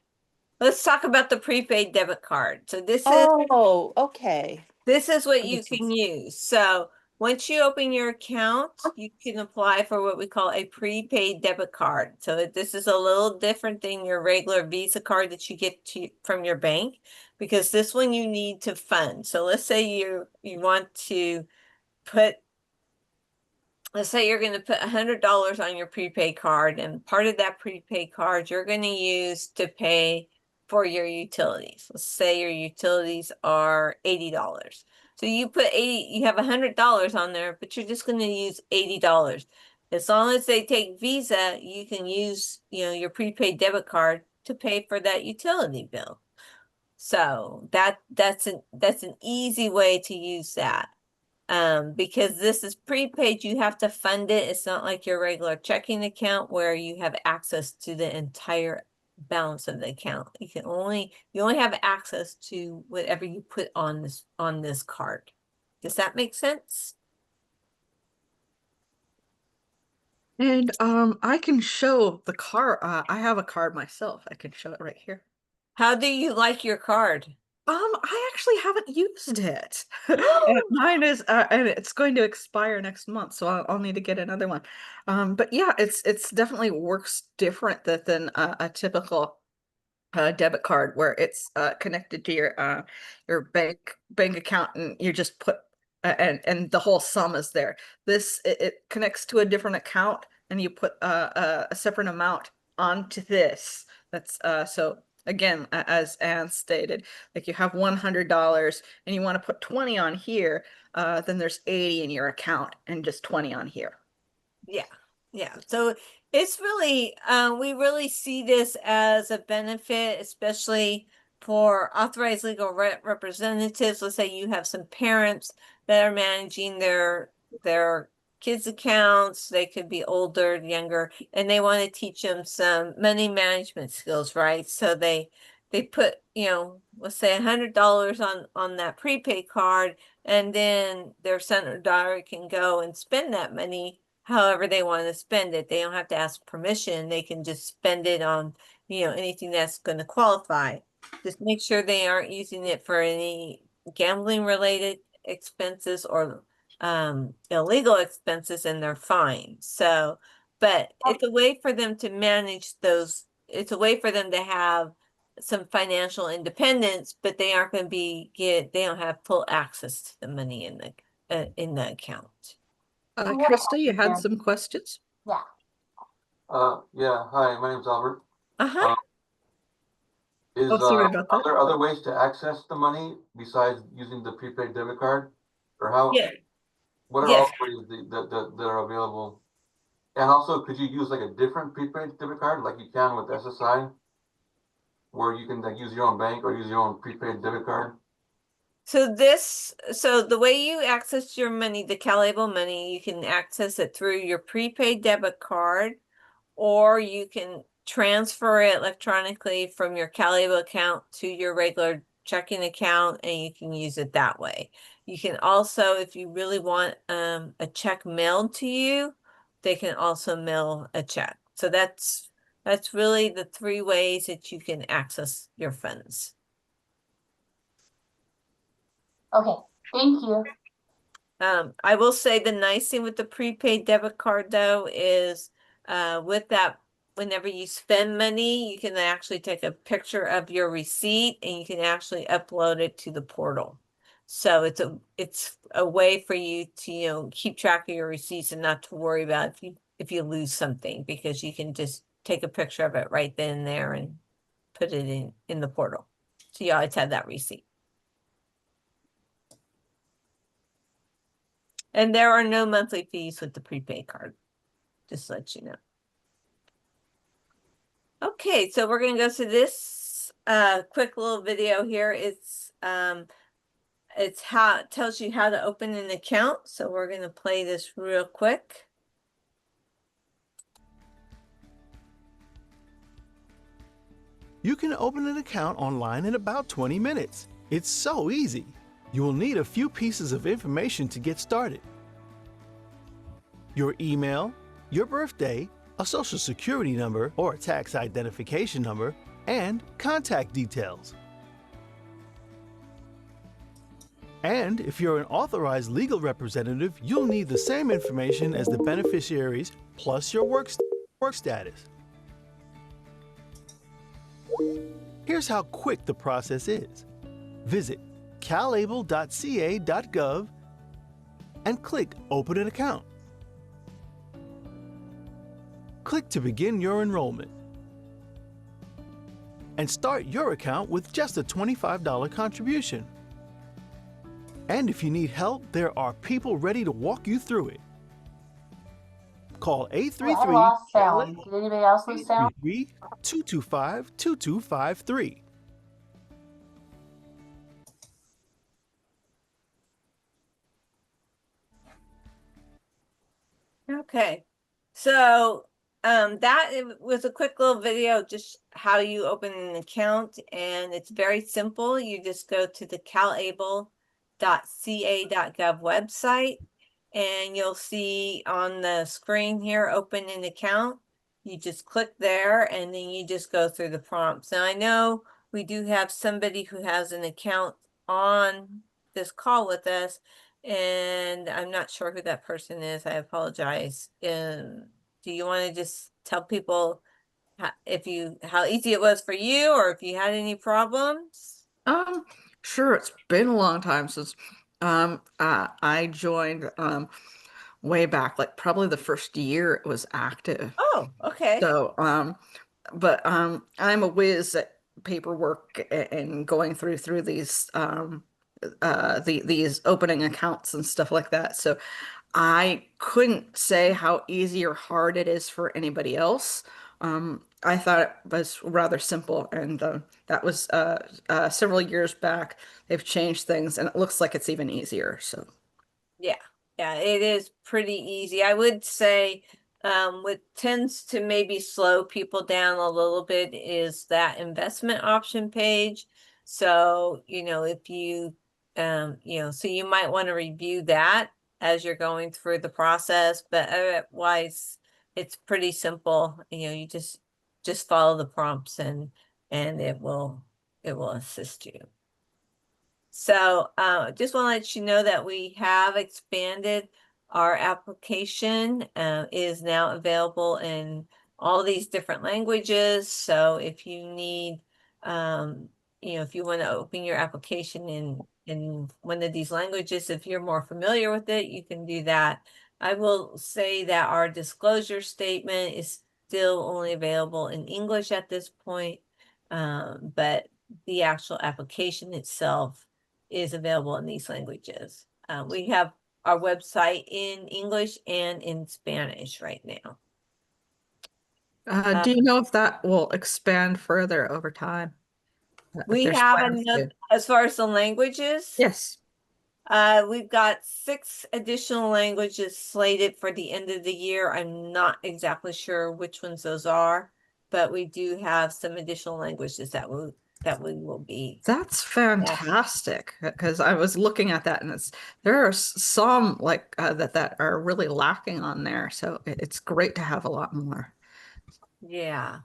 Let's talk about the prepaid debit card. So this is Oh, okay. what you can use. So once you open your account, you can apply for what we call a prepaid debit card. So this is a little different than your regular Visa card that you get from your bank, because this one you need to fund. So let's say you want to put, let's say you're going to put $100 on your prepaid card, and part of that prepaid card you're going to use to pay for your utilities. Let's say your utilities are $80. So you put you have $100 on there, but you're just going to use $80. As long as they take Visa, you can use, your prepaid debit card to pay for that utility bill. So that's an easy way to use that. Because this is prepaid, you have to fund it. It's not like your regular checking account where you have access to the entire balance of the account. You only have access to whatever you put on this card. Does that make sense? And I can show the card. I have a card myself. I can show it right here. How do you like your card? I actually haven't used it. Mine is, and it's going to expire next month, so I'll need to get another one. But yeah, it's definitely works different than a typical debit card where it's connected to your bank account, and you just put and the whole sum is there. This it connects to a different account, and you put a separate amount onto this. That's so. Again, as Anne stated, like you have $100 and you want to put 20 on here, then there's 80 in your account and just 20 on here. Yeah. So it's really, we really see this as a benefit, especially for authorized legal representatives. Let's say you have some parents that are managing their kids' accounts. They could be older, younger, and they want to teach them some money management skills, right? So they put, let's say $100 on that prepaid card, and then their son or daughter can go and spend that money however they want to spend it. They don't have to ask permission. They can just spend it on, anything that's going to qualify. Just make sure they aren't using it for any gambling related expenses or illegal expenses, and they're fine. So, but it's a way for them to manage those. It's a way for them to have some financial independence, but they aren't going to they don't have full access to the money in the account. Krista, you had some questions? Yeah. Yeah. Hi, my name's Albert. Uh-huh. Sorry about that. Are there other ways to access the money besides using the prepaid debit card? Or how? Yeah. What are Yes. all ways that are available? And also, could you use like a different prepaid debit card like you can with SSI? Where you can like use your own bank or use your own prepaid debit card? So the way you access your money, the CalABLE money, you can access it through your prepaid debit card, or you can transfer it electronically from your CalABLE account to your regular checking account, and you can use it that way. You can also, if you really want a check mailed to you, they can also mail a check. So that's really the 3 ways that you can access your funds. Okay, thank you. I will say the nice thing with the prepaid debit card though is with that, whenever you spend money, you can actually take a picture of your receipt and you can actually upload it to the portal. So it's a way for you to, keep track of your receipts and not to worry about if you lose something, because you can just take a picture of it right then and there and put it in the portal. So you always have that receipt. And there are no monthly fees with the prepaid card, just to let you know. Okay, so we're going to go to this quick little video here. It tells you how to open an account. So we're going to play this real quick. You can open an account online in about 20 minutes. It's so easy. You will need a few pieces of information to get started. Your email, your birthday, a social security number or a tax identification number, and contact details. And if you're an authorized legal representative, you'll need the same information as the beneficiaries plus your work status. Here's how quick the process is. Visit calable.ca.gov and click Open an Account. Click to begin your enrollment. And start your account with just a $25 contribution. And if you need help, there are people ready to walk you through it. Call Oh, I lost sound. 833 Did anybody else lose sound? 225-2253. Okay, so that was a quick little video, just how you open an account, and it's very simple. You just go to the calable.ca.gov website, and you'll see on the screen here, open an account. You just click there, and then you just go through the prompts. Now I know we do have somebody who has an account on this call with us, and I'm not sure who that person is. I apologize. Do you want to just tell people how easy it was for you, or if you had any problems? Sure, it's been a long time since I joined way back, like probably the first year it was active. Oh, okay. So but I'm a whiz at paperwork and going through these these opening accounts and stuff like that. So I couldn't say how easy or hard it is for anybody else. I thought it was rather simple, and that was several years back. They've changed things, and it looks like it's even easier. So, Yeah, it is pretty easy. I would say what tends to maybe slow people down a little bit is that investment option page. So, if you, so you might want to review that as you're going through the process, but otherwise it's pretty simple. You just follow the prompts, and it will assist you. So just want to let you know that we have expanded our application. Is now available in all these different languages. So if you need, if you want to open your application in one of these languages, if you're more familiar with it, you can do that. I will say that our disclosure statement is still only available in English at this point, but the actual application itself is available in these languages. We have our website in English and in Spanish right now. do you know if that will expand further over time? If We there's have plans to? another, as far as the languages, Yes. we've got 6 additional languages slated for the end of the year. I'm not exactly sure which ones those are, but we do have some additional languages that we will be. That's fantastic, because I was looking at that, and there are some like that are really lacking on there. So it's great to have a lot more. Yeah.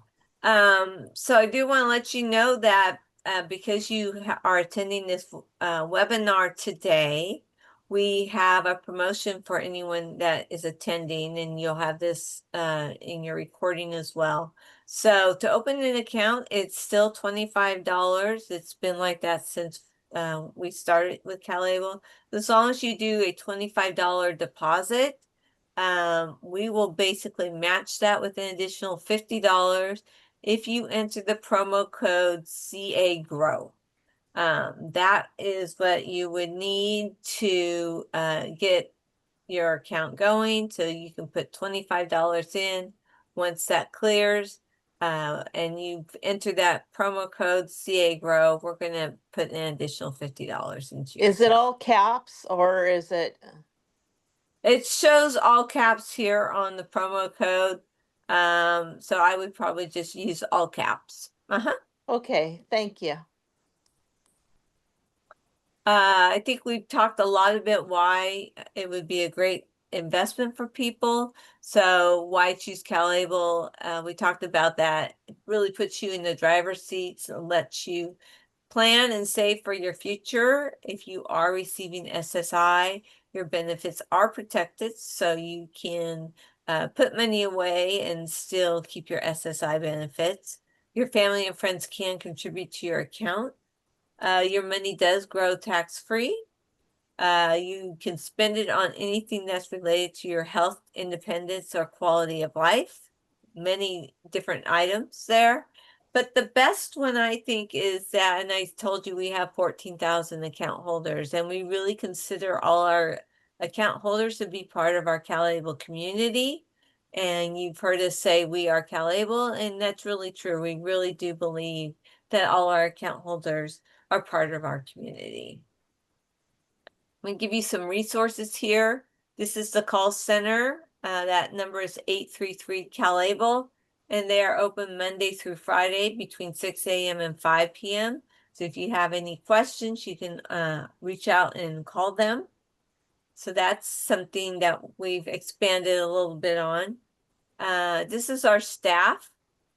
So I do want to let you know that because you are attending this webinar today, we have a promotion for anyone that is attending, and you'll have this in your recording as well. So to open an account, it's still $25. It's been like that since we started with CalABLE. As long as you do a $25 deposit, we will basically match that with an additional $50 if you enter the promo code CAGROW. That is what you would need to get your account going, so you can put $25 in. Once that clears, and you've entered that promo code CAGROW, we're going to put an additional $50 into your Is it account. all caps or is it? It shows all caps here on the promo code. So I would probably just use all caps. Okay, thank you. I think we've talked a lot about why it would be a great investment for people. So why choose CalABLE? We talked about that. It really puts you in the driver's seats and lets you Plan and save for your future. If you are receiving SSI, your benefits are protected, so you can put money away and still keep your SSI benefits. Your family and friends can contribute to your account. Your money does grow tax-free. You can spend it on anything that's related to your health, independence, or quality of life. Many different items there. But the best one, I think, is that, and I told you we have 14,000 account holders, and we really consider all our account holders to be part of our CalABLE community. And you've heard us say we are CalABLE, and that's really true. We really do believe that all our account holders are part of our community. I'm gonna give you some resources here. This is the call center. That number is 833 CalABLE, and they are open Monday through Friday between 6 a.m. and 5 p.m. So if you have any questions, you can reach out and call them. So that's something that we've expanded a little bit on. This is our staff.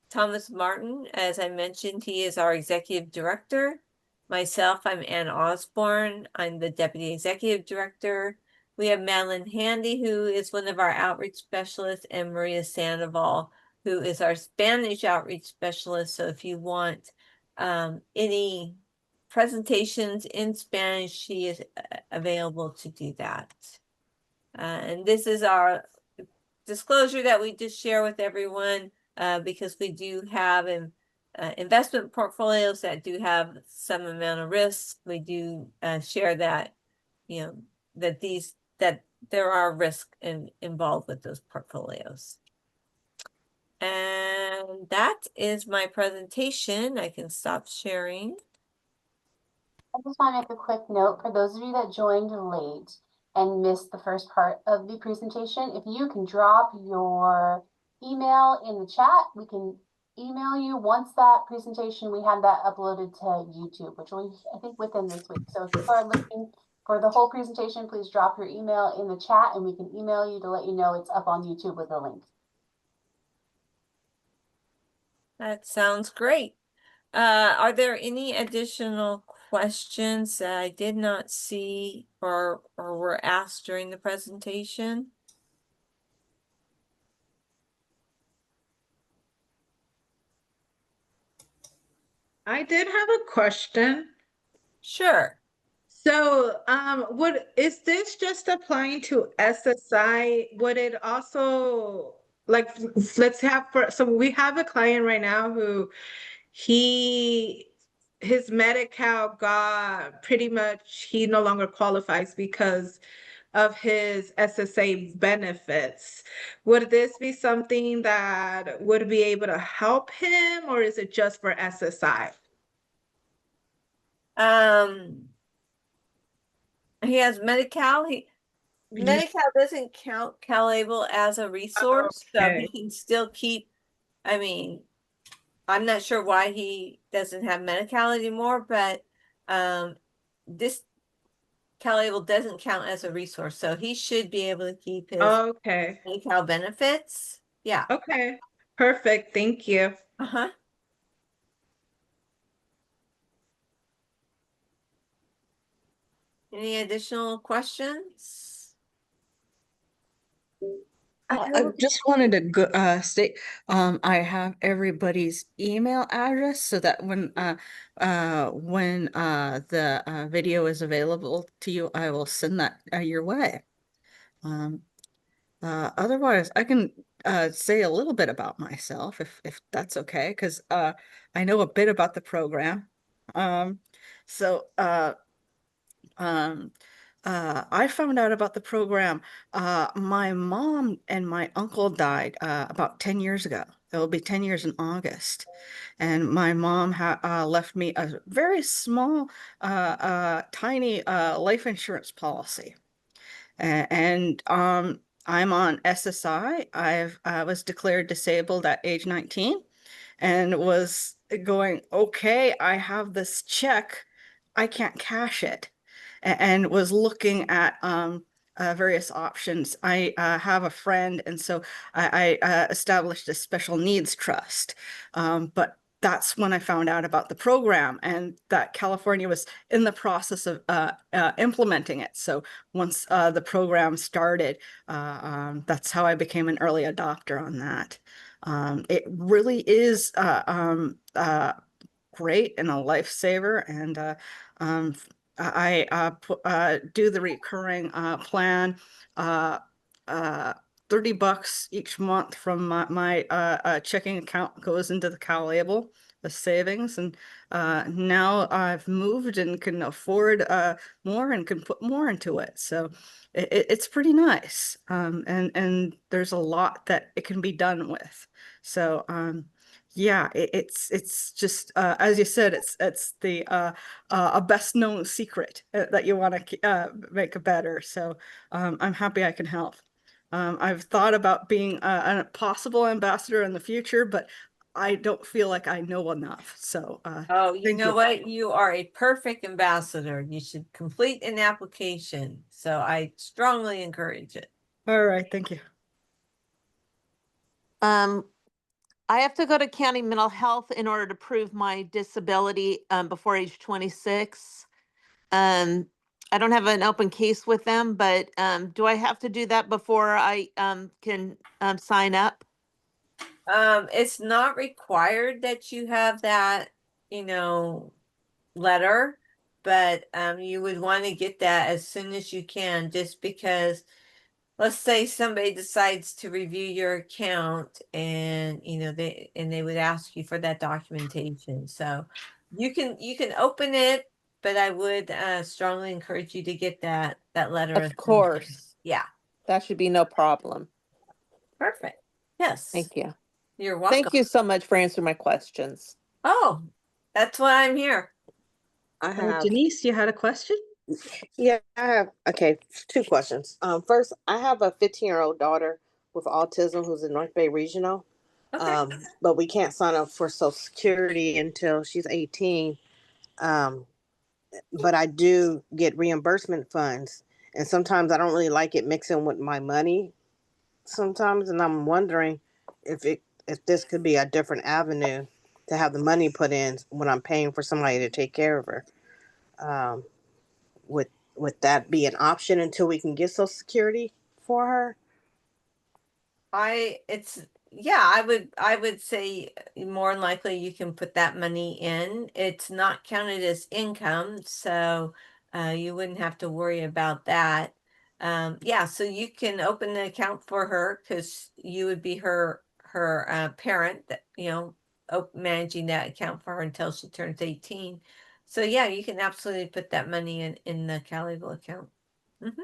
Thomas Martin, as I mentioned, he is our executive director. Myself, I'm Ann Osborne. I'm the deputy executive director. We have Madeline Handy, who is one of our outreach specialists, and Maria Sandoval, who is our Spanish outreach specialist. So if you want any presentations in Spanish, she is available to do that. And this is our disclosure that we just share with everyone. Because we do have investment portfolios that do have some amount of risk. We do share that, that there are risks involved with those portfolios. And that is my presentation. I can stop sharing. I just want to make a quick note for those of you that joined late and missed the first part of the presentation. If you can drop your email in the chat, we can email you once that presentation, we have that uploaded to YouTube, which will be, I think, within this week. So if people are looking for the whole presentation, please drop your email in the chat and we can email you to let you know it's up on YouTube with a link. That sounds great. Are there any additional questions that I did not see or were asked during the presentation? I did have a question. Sure. So, is this just applying to SSI? Would it also, like, so we have a client right now who his Medi-cal got pretty much, he no longer qualifies because of his SSA benefits. Would this be something that would be able to help him, or is it just for SSI? He has Medi-cal. Medi-cal doesn't count CalABLE as a resource, so he can still keep, I'm not sure why he doesn't have Medi-cal anymore, but this CalABLE doesn't count as a resource, so he should be able to keep his Medi-cal benefits. Yeah. Okay. Perfect. Thank you. Uh-huh. Any additional questions? I just wanted to say I have everybody's email address so that when the video is available to you, I will send that your way. Otherwise, I can say a little bit about myself if that's okay, because I know a bit about the program. So I found out about the program. My mom and my uncle died about 10 years ago. It will be 10 years in August. And my mom left me a very small, tiny life insurance policy. And I'm on SSI. I was declared disabled at age 19 and was going, okay, I have this check. I can't cash it. And was looking at various options. I have a friend, and so I established a special needs trust. But that's when I found out about the program and that California was in the process of implementing it. So once the program started, that's how I became an early adopter on that. It really is great and a lifesaver. And I do the recurring plan. Uh, uh, $30 each month from my checking account goes into the CalABLE, the savings. And now I've moved and can afford more and can put more into it. So it's pretty nice. And there's a lot that it can be done with. So yeah, it's just as you said, it's the a best known secret that you want to make better. So I'm happy I can help. I've thought about being a possible ambassador in the future, but I don't feel like I know enough. So Oh, you thank know you. what? You are a perfect ambassador. You should complete an application. So I strongly encourage it. All right, thank you. I have to go to county mental health in order to prove my disability before age 26. I don't have an open case with them, but do I have to do that before I can sign up? It's not required that you have that, you know, letter, but you would want to get that as soon as you can, just because let's say somebody decides to review your account and they would ask you for that documentation. So you can open it, but I would strongly encourage you to get that letter as Of soon as you can. course. Yeah, That should be no problem. perfect. Yes, Thank you. you're welcome. Thank you so much for answering my questions. Oh, that's why I'm here. I have, Denise, you had a question? yeah, I have, okay, two questions. First, I have a 15-year-old daughter with autism who's in North Bay Regional. Okay. But we can't sign up for Social Security until she's 18. Um, but I do get reimbursement funds, and sometimes I don't really like it mixing with my money sometimes, and I'm wondering if this could be a different avenue to have the money put in when I'm paying for somebody to take care of her. Um, would would that be an option until we can get Social Security for her? I would say more than likely you can put that money in. It's not counted as income, so you wouldn't have to worry about that. Yeah, so you can open an account for her because you would be her parent that managing that account for her until she turns 18. So yeah, you can absolutely put that money in the CalABLE account. Mm-hmm.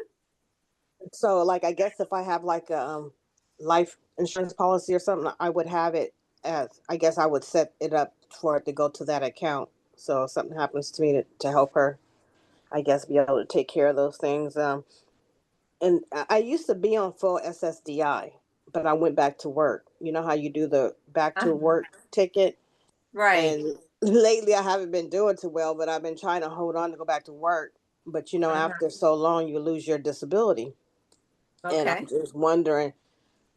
So, like, I guess if I have like a life insurance policy or something, I would have it as, I guess I would set it up for it to go to that account. So if something happens to me to help her, I guess be able to take care of those things. And I used to be on full SSDI, but I went back to work. You know how you do the back to work ticket? Right. And lately I haven't been doing too well, but I've been trying to hold on to go back to work. But you know, after so long, you lose your disability. And Okay. I'm just wondering,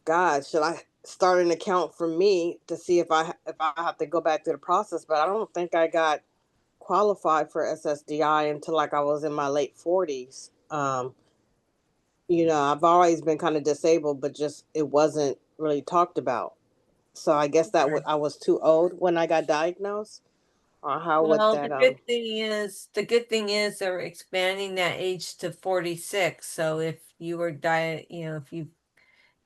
God, should I start an account for me to see if I have to go back through the process? But I don't think I got qualified for SSDI until like I was in my late 40s. You know, I've always been kind of disabled, but just it wasn't really talked about. So I guess that Okay. I was too old when I got diagnosed. Or how would Well, that the good thing is they're expanding that age to 46. So if you were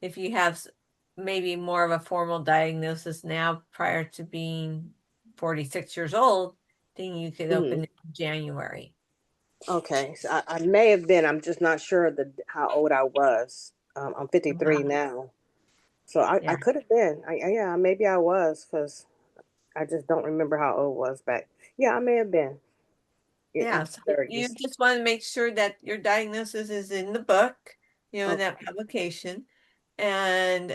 if you have maybe more of a formal diagnosis now prior to being 46 years old, then you could Mhm. open it in January. Okay, so I may have been. I'm just not sure how old I was. I'm 53 Uh-huh. now, so I Yeah. could have been. Yeah, maybe I was because I just don't remember how old I was back. Yeah, I may have been Yeah. in So you 30s. just want to make sure that your diagnosis is in the book, in Okay. that publication. And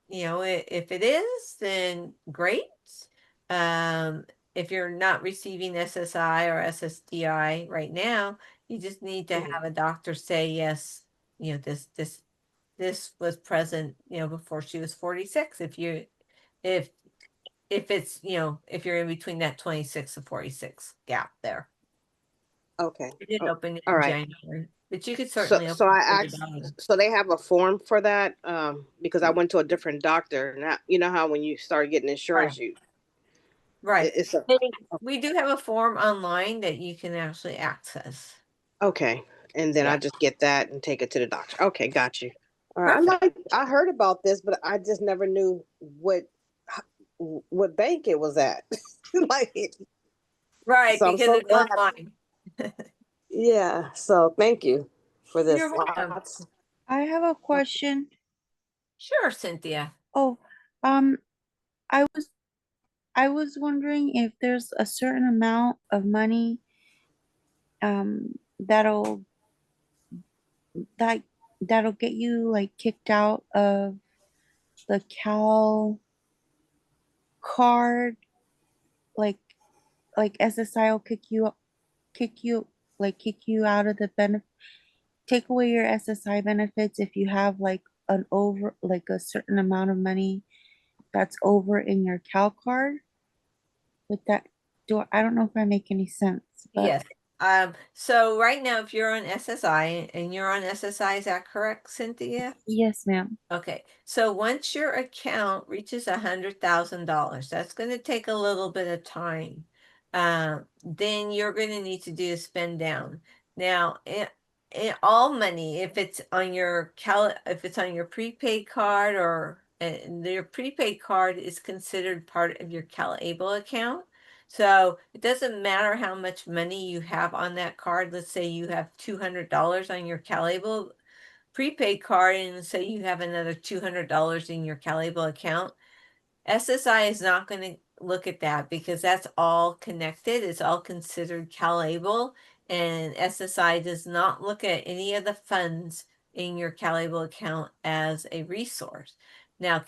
if it is, then great. Um, if you're not receiving SSI or SSDI right now, you just need to Mhm. have a doctor say yes. This was present, before she was 46. If if it's, if you're in between that 26 to 46 gap there. Okay. It did Oh, open all in right. January, but you could So, certainly so open I it further asked, down. so they have a form for that, because I went to a different doctor. Now, you know how when you start getting insurance, Right. it's a, We do have a form online that you can actually access. okay. And then Yeah. I just get that and take it to the doctor. Okay, got you. All right. Perfect. I heard about this, but I just never knew what bank it was at. Like, Right, so I'm because so it's glad. online. Yeah. So thank you for You're this. welcome. Lots. I have a question. Sure, Cynthia. Oh, um, I was I was wondering if there's a certain amount of money that'll that that'll get you like kicked out of the Cal card, like SSI will kick you kick you out of the benefit, take away your SSI benefits if you have like an over like a certain amount of money that's over in your Cal card. With that, I don't know if I make any sense, but Yes. So right now, if you're on SSI and you're on SSI, is that correct, Cynthia? yes, ma'am. Okay. So once your account reaches $100,000, that's going to take a little bit of time. Then you're going to need to do a spend down. Now, in all money, if it's on your if it's on your prepaid card or your prepaid card is considered part of your CalABLE account. So it doesn't matter how much money you have on that card. Let's say you have $200 on your CalABLE prepaid card and say you have another $200 in your CalABLE account. SSI is not going to look at that because that's all connected. It's all considered CalABLE, and SSI does not look at any of the funds in your CalABLE account as a resource. Now,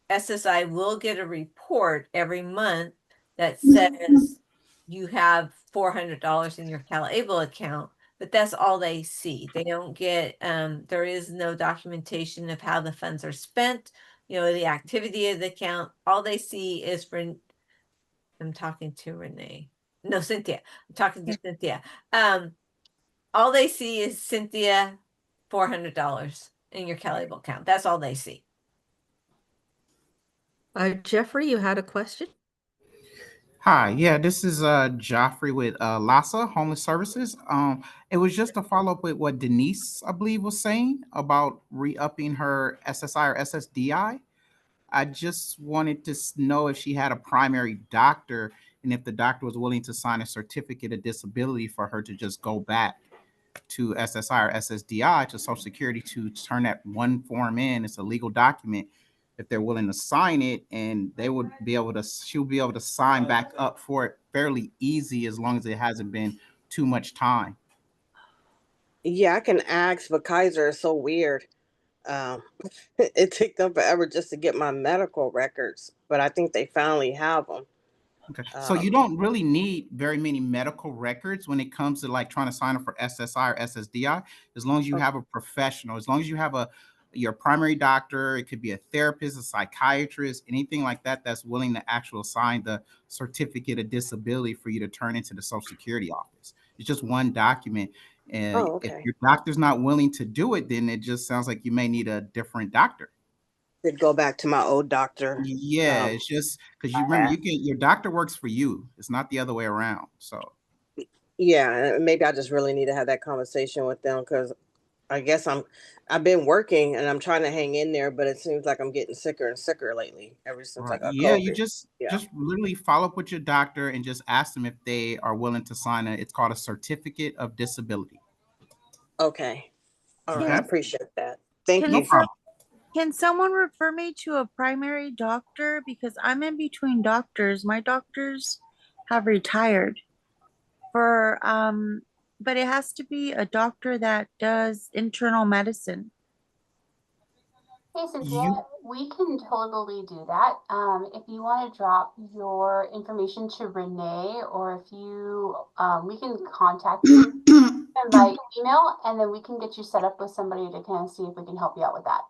SSI will get a report every month that says you have $400 in your CalABLE account, but that's all they see. They don't get, there is no documentation of how the funds are spent, the activity of the account. All they see is I'm talking to Renee. No, Cynthia. I'm talking to Cynthia. All they see is Cynthia, $400 in your CalABLE account. That's all they see. Jeffrey, you had a question? Hi, yeah, this is Joffrey with LASA Homeless Services. It was just a follow up with what Denise, I believe, was saying about re-upping her SSI or SSDI. I just wanted to know if she had a primary doctor and if the doctor was willing to sign a certificate of disability for her to just go back to SSI or SSDI to Social Security to turn that one form in. It's a legal document. If they're willing to sign it, and they would be able to, she'll be able to sign back up for it fairly easy as long as it hasn't been too much time. Yeah, I can ask, but Kaiser is so weird. Um, it took them forever just to get my medical records, but I think they finally have them. Okay. So you don't really need very many medical records when it comes to like trying to sign up for SSI or SSDI, as long as you have a professional, as long as you have your primary doctor, it could be a therapist, a psychiatrist, anything like that that's willing to actually sign the certificate of disability for you to turn into the Social Security office. It's just one document. And if your doctor's not willing to do it, then it just sounds like you may need a different doctor. Did go back to my old doctor. Yeah, it's just because you remember your doctor works for you. It's not the other way around. So yeah, maybe I just really need to have that conversation with them because I guess I've been working and I'm trying to hang in there, but it seems like I'm getting sicker and sicker lately ever since I right. got Yeah, you COVID. just literally follow up with your doctor and just ask them if they are willing to sign it's called a certificate of disability. Okay. All right. I appreciate that. Thank Can you. problem. Can someone refer me to a primary doctor because I'm in between doctors. My doctors have retired but it has to be a doctor that does internal medicine. Hey Cynthia, we can totally do that. If you want to drop your information to Renee, or if you, we can contact you by email, and then we can get you set up with somebody to kind of see if we can help you out with that.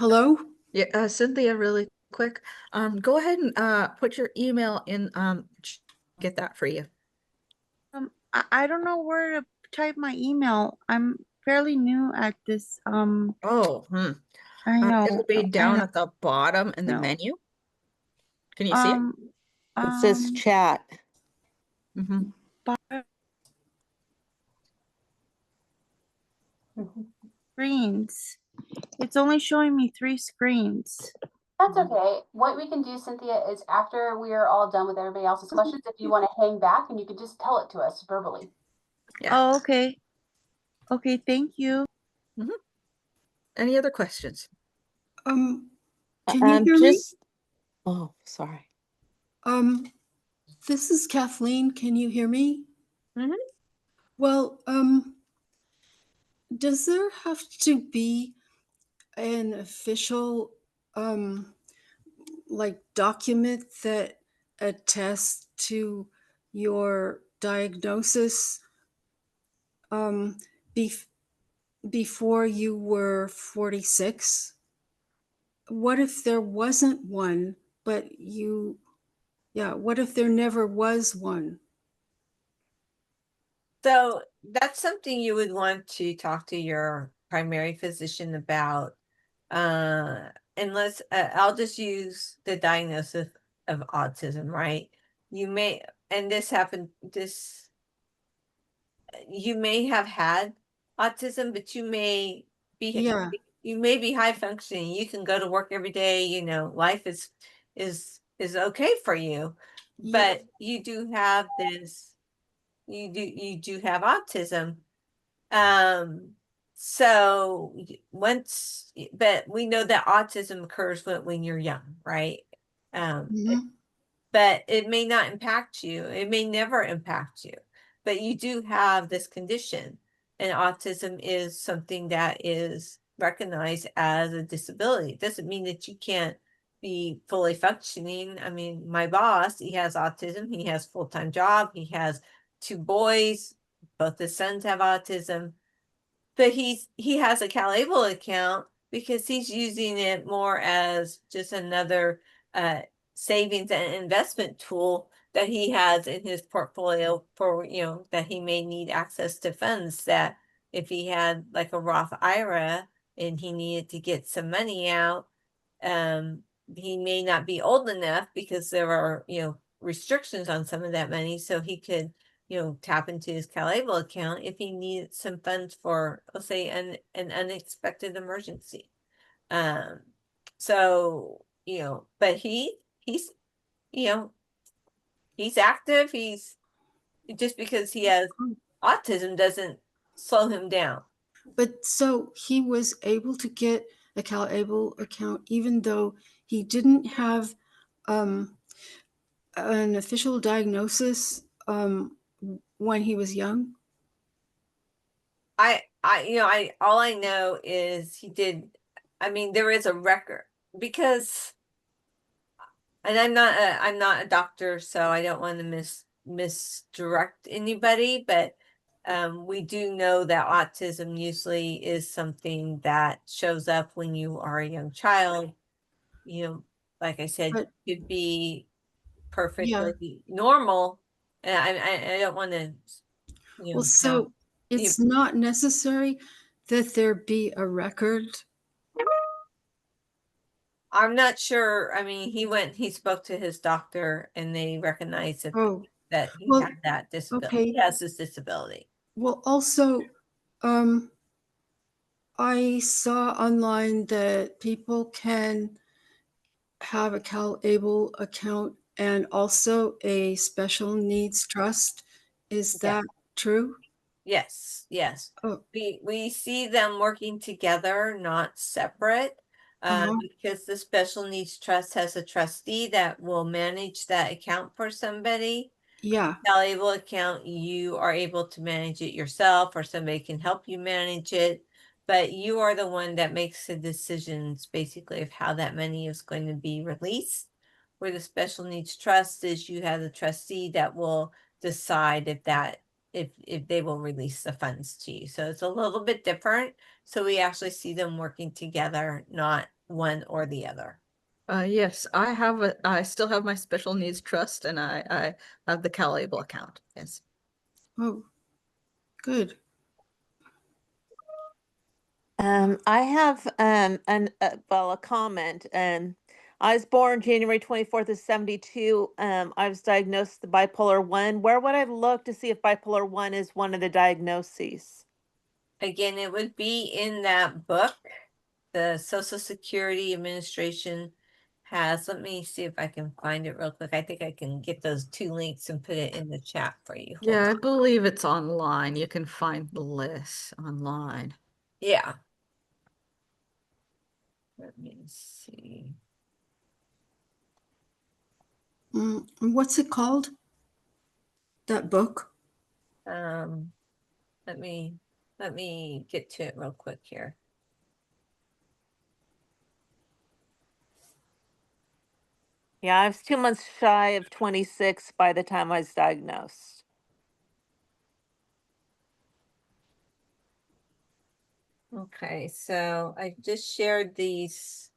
Hello? Yeah, Cynthia, really quick. Go ahead and put your email in, get that for you. I don't know where to type my email. I'm fairly new at this. Oh, I know. it'll be I down know. at the bottom in the No. menu. Can you see it? It says chat. Mhm. Screens. It's only showing me 3 screens. That's okay. What we can do, Cynthia, is after we are all done with everybody else's questions, if you want to hang back and you can just tell it to us verbally. Yeah. Oh, okay. Okay, thank you. Any other questions? Can you hear me? Oh, sorry. This is Kathleen. Can you hear me? Mhm. Well, does there have to be an official, like document that attests to your diagnosis, bef before you were 46? What if there wasn't one, but what if there never was one? So that's something you would want to talk to your primary physician about. Unless I'll just use the diagnosis of autism, right? You may, and this happened, you may have had autism, but Yeah. you may be high functioning. You can go to work every day, life is okay for you. Yeah. But you do have you do have autism. So but we know that autism occurs when you're young, right? Mhm. But it may not impact you. It may never impact you, but you do have this condition. And autism is something that is recognized as a disability. It doesn't mean that you can't be fully functioning. I mean, my boss, he has autism. He has full-time job. He has 2 boys. Both his sons have autism. But he has a CalABLE account because he's using it more as just another uh, savings and investment tool that he has in his portfolio for, that he may need access to funds that if he had like a Roth IRA and he needed to get some money out, um, he may not be old enough because there are, restrictions on some of that money. So he could tap into his CalABLE account if he needed some funds for, let's say, an unexpected emergency. So, but he's, you know, he's active. He's just because he has autism doesn't slow him down. But so he was able to get a CalABLE account even though he didn't have um, an official diagnosis when he was young? All I know is he did. I mean, there is a record because, and I'm not a doctor, so I don't want to misdirect anybody, but we do know that autism usually is something that shows up when you are a young child. Like I said, But could be yeah. perfectly normal, and I don't want to, Well, sound. so it's not necessary that there be a record. I'm not sure. I mean, he spoke to his doctor and they recognized Oh, that he well, had that disability. okay. He has this disability. Well, also, um, I saw online that people can have a CalABLE account and also a special needs trust. Is Yeah. that true? Yes, yes. Oh, We see them working together, not separate, uh-huh. because the special needs trust has a trustee that will manage that account for somebody. Yeah. CalABLE account, you are able to manage it yourself, or somebody can help you manage it, but you are the one that makes the decisions basically of how that money is going to be released. Where the special needs trust is, you have the trustee that will decide if they will release the funds to you. So it's a little bit different. So we actually see them working together, not one or the other. Yes, I still have my special needs trust and I have the CalABLE account. Yes. Oh, good. I have a comment. I was born January 24th of 72. I was diagnosed with bipolar 1. Where would I look to see if bipolar 1 is one of the diagnoses? Again, it would be in that book. The Social Security Administration has, let me see if I can find it real quick. I think I can get those 2 links and put it in the chat for you. Hold Yeah, I on. believe it's online. You can find the list online. Yeah. Let me see. What's it called? That book? Let me get to it real quick here. Yeah, I was 2 months shy of 26 by the time I was diagnosed. Okay, so I just shared these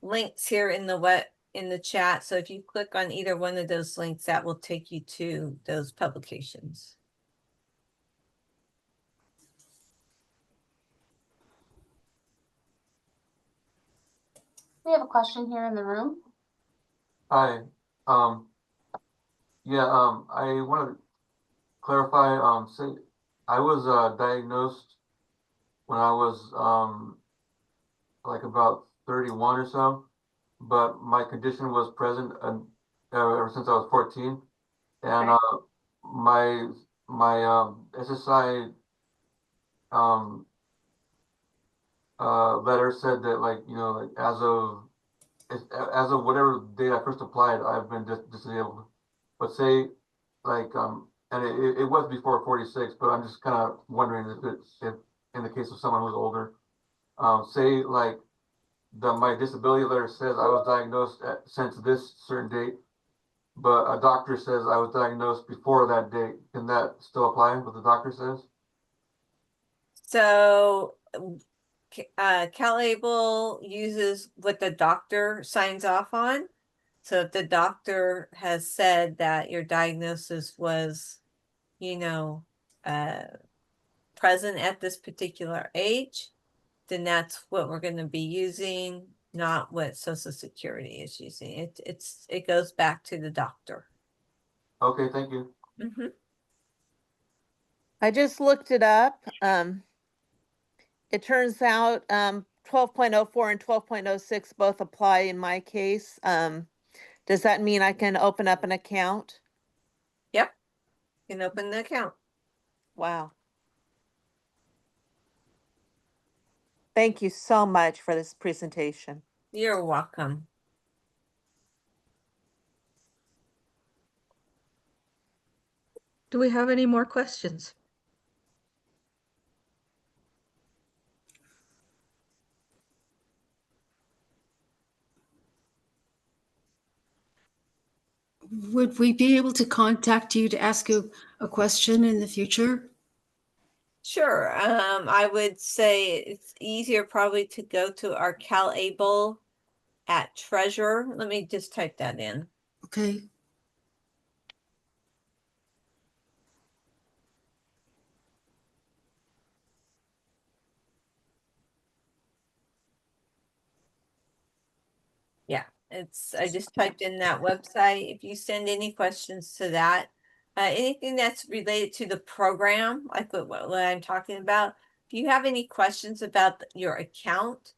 links here in the chat. So if you click on either one of those links, that will take you to those publications. We have a question here in the room. Hi. Yeah, I want to clarify, say, I was diagnosed when I was like about 31 or so, but my condition was present ever since I was 14. And my SSI letter said that, like, you know, like as of whatever date I first applied, I've been disabled. But say, like, and it was before 46, but I'm just kind of wondering if in the case of someone who's older, say like my disability letter says I was diagnosed since this certain date, but a doctor says I was diagnosed before that date. Can that still apply, what the doctor says? So CalABLE uses what the doctor signs off on. So if the doctor has said that your diagnosis was, you know, present at this particular age, then that's what we're going to be using, not what Social Security is using. It goes back to the doctor. Okay, thank you. Mm-hmm. I just looked it up. It turns out 12.04 and 12.06 both apply in my case. Does that mean I can open up an account? Yep. You can open the account. Wow. Thank you so much for this presentation. You're welcome. Do we have any more questions? Would we be able to contact you to ask you a question in the future? Sure. I would say it's easier probably to go to our CalABLE at Treasure. Let me just type that in. Okay. Yeah, I just typed in that website. If you send any questions to that, anything that's related to the program, like what I'm talking about, if you have any questions about your account,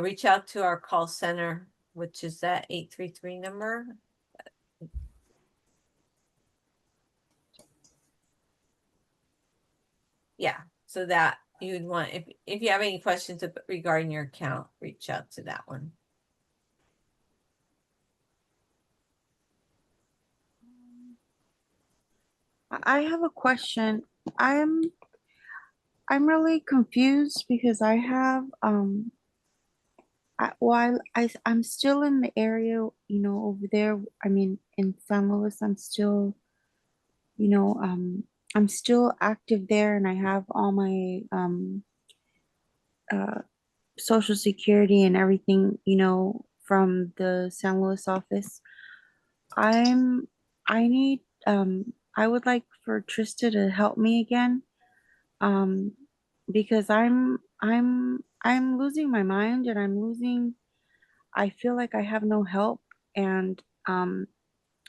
reach out to our call center, which is that 833 number. Yeah, so that you'd want, if you have any questions regarding your account, reach out to that one. I have a question. I'm really confused because I have I'm still in the area, over there. I mean, in San Luis, I'm still, you know, I'm still active there and I have all my uh Social Security and everything, you know, from the San Luis office. I'm I need I would like for Trista to help me again. Um because I'm losing my mind and I feel like I have no help, and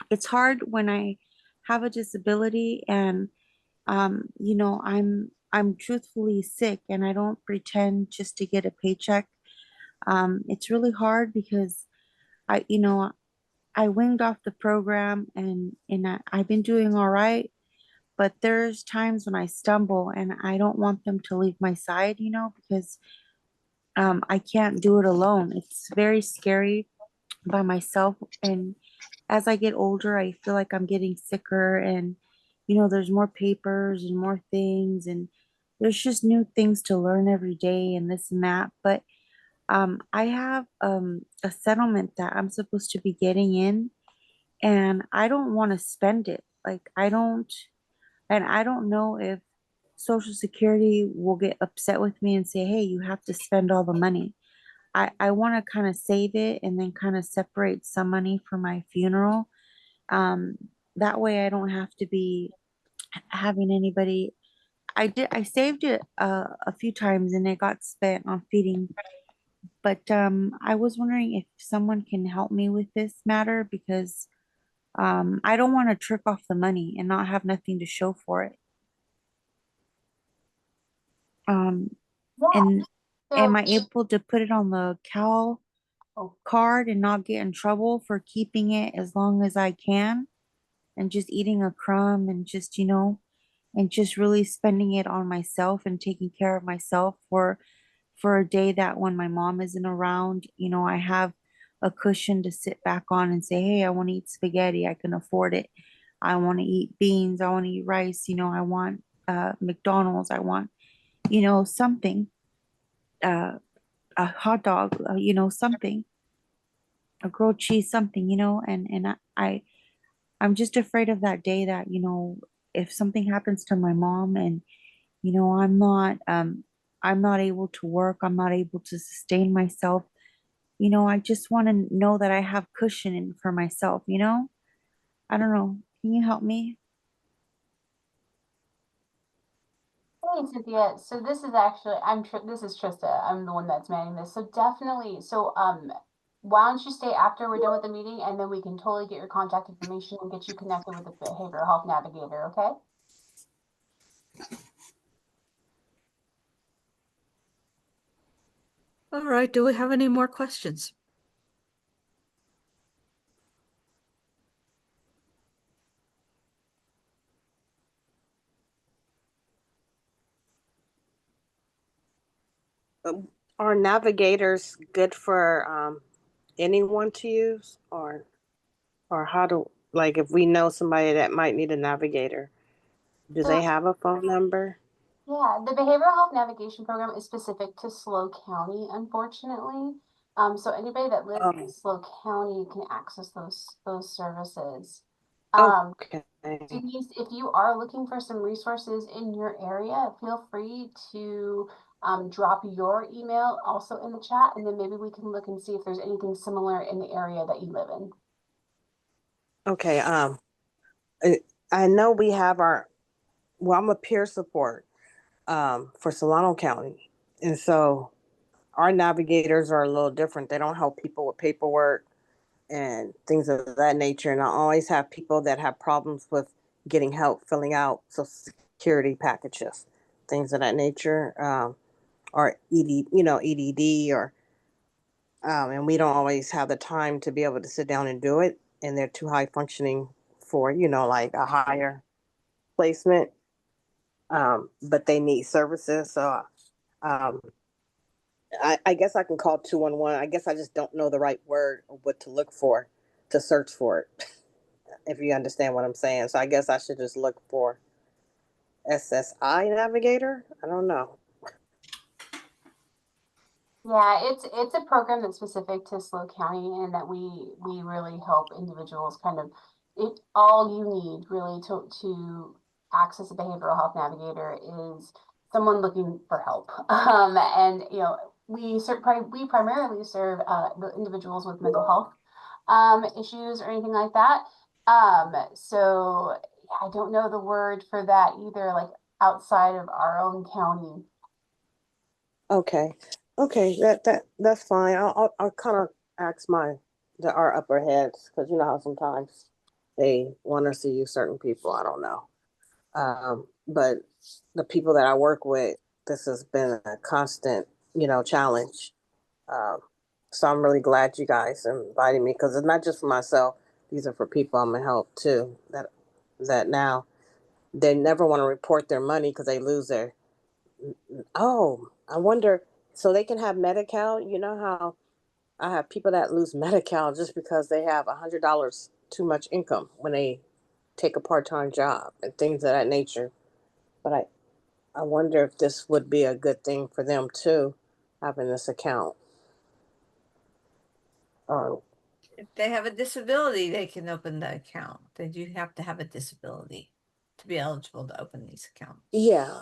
it's hard when I have a disability, and you know, I'm truthfully sick and I don't pretend just to get a paycheck. It's really hard because you know, I winged off the program, and I've been doing all right, but there's times when I stumble and I don't want them to leave my side, you know, because I can't do it alone. It's very scary by myself, and as I get older, I feel like I'm getting sicker, and you know, there's more papers and more things, and there's just new things to learn every day and this and that. But I have a settlement that I'm supposed to be getting in, and I don't want to spend it. Like I don't know if Social Security will get upset with me and say, "Hey, you have to spend all the money." I want to kind of save it and then kind of separate some money for my funeral. Um, that way I don't have to be having anybody. I saved it a few times and it got spent on feeding. But I was wondering if someone can help me with this matter because I don't want to trick off the money and not have nothing to show for it. Um, Yeah. and am So, I able to put it on the Cal card and not get in trouble for keeping it as long as I can and just eating a crumb and just, you know, and just really spending it on myself and taking care of myself for a day that when my mom isn't around, you know, I have a cushion to sit back on and say, hey, I want to eat spaghetti. I can afford it. I want to eat beans. I want to eat rice. You know, I want McDonald's. I want, you know, something, uh, a hot dog, you know, something, a grilled cheese, something, you know, I'm just afraid of that day that, you know, if something happens to my mom and, you know, I'm not able to work, I'm not able to sustain myself, you know, I just want to know that I have cushion in for myself, you know? I don't know. Can you help me? hey, Cynthia. So this is actually, this is Trista. I'm the one that's manning this. So definitely, why don't you stay after we're done with the meeting, and then we can totally get your contact information and get you connected with the behavioral health navigator, okay? All right, do we have any more questions? Are navigators good for anyone to use, or how do, like, if we know somebody that might need a navigator, do So they have a phone number? yeah, the behavioral health navigation program is specific to SLO County, unfortunately. So anybody that lives in Oh, SLO County can access those services. okay. Denise, if you are looking for some resources in your area, feel free to drop your email also in the chat, and then maybe we can look and see if there's anything similar in the area that you live in. Okay. I know we have well, I'm a peer support for Solano County, and so our navigators are a little different. They don't help people with paperwork and things of that nature. And I always have people that have problems with getting help filling out Social Security packages, things of that nature, or EDD, or and we don't always have the time to be able to sit down and do it, and they're too high functioning for like a higher placement, but they need services. So um, I guess I can call 211. I guess I just don't know the right word or what to look for to search for it, if you understand what I'm saying. So I guess I should just look for SSI Navigator. I don't know. Yeah, it's a program that's specific to SLO County, and that we really help individuals kind of all you need really to access a behavioral health navigator is someone looking for help. And you know, we primarily serve the individuals with mental health issues or anything like that. So I don't know the word for that either, like outside of our own county. Okay. Okay, that's fine. I'll kind of ask our upper heads, because you know how sometimes they want us to use certain people. I don't know. But the people that I work with, this has been a constant, challenge. Um, so I'm really glad you guys invited me, because it's not just for myself. These are for people I'm gonna help too. That now they never want to report their money because they lose their. Oh, I wonder. So they can have Medi-cal. You know how I have people that lose Medi-cal just because they have $100 too much income when they take a part-time job and things of that nature. But I wonder if this would be a good thing for them too, having this account. Or If they have a disability, they can open the account. They do have to have a disability to be eligible to open these accounts. yeah,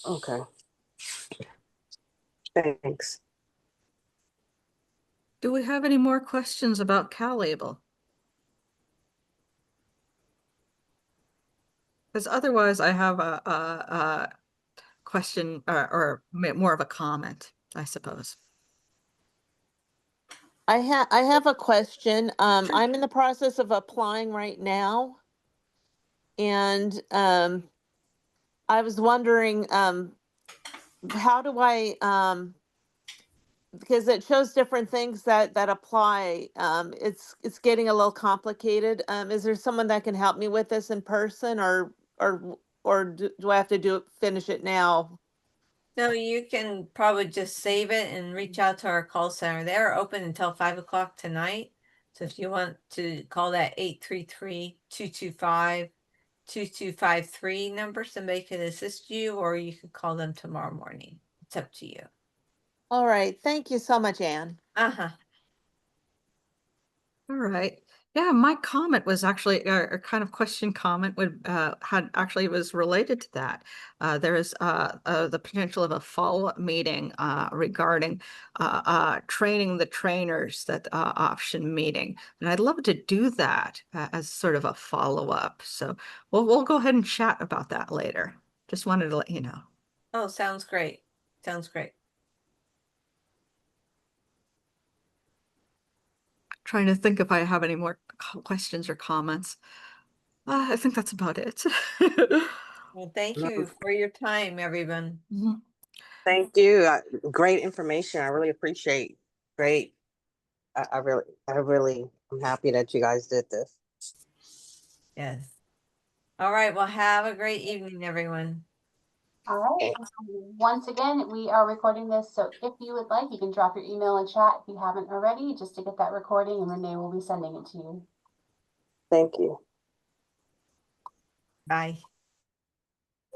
okay. Thanks. Do we have any more questions about CalABLE? Because otherwise I have a question or more of a comment, I suppose. I have a question. I'm in the process of applying right now. And I was wondering, how do I because it shows different things that apply. It's getting a little complicated. Is there someone that can help me with this in person, or do I have to finish it now? No, you can probably just save it and reach out to our call center. They're open until 5 o'clock tonight. So if you want to call that 833-225-2253 number, somebody can assist you, or you can call them tomorrow morning. It's up to you. All right. Thank you so much, Anne. Uh-huh. All right. Yeah, my comment was actually a kind of question comment was related to that. There is the potential of a follow-up meeting regarding training the trainers, that option meeting. And I'd love to do that as sort of a follow-up. So we'll go ahead and chat about that later. Just wanted to let you know. Oh, sounds great. Sounds great. Trying to think if I have any more questions or comments. I think that's about it. Well, thank you for your time, everyone. Mhm. Thank you. Great information. I really appreciate. Great. I'm happy that you guys did this. Yes. All right. Well, have a great evening, everyone. All right. Once again, we are recording this, so if you would like, you can drop your email in chat if you haven't already, just to get that recording, and Renee will be sending it to you. Thank you. Bye.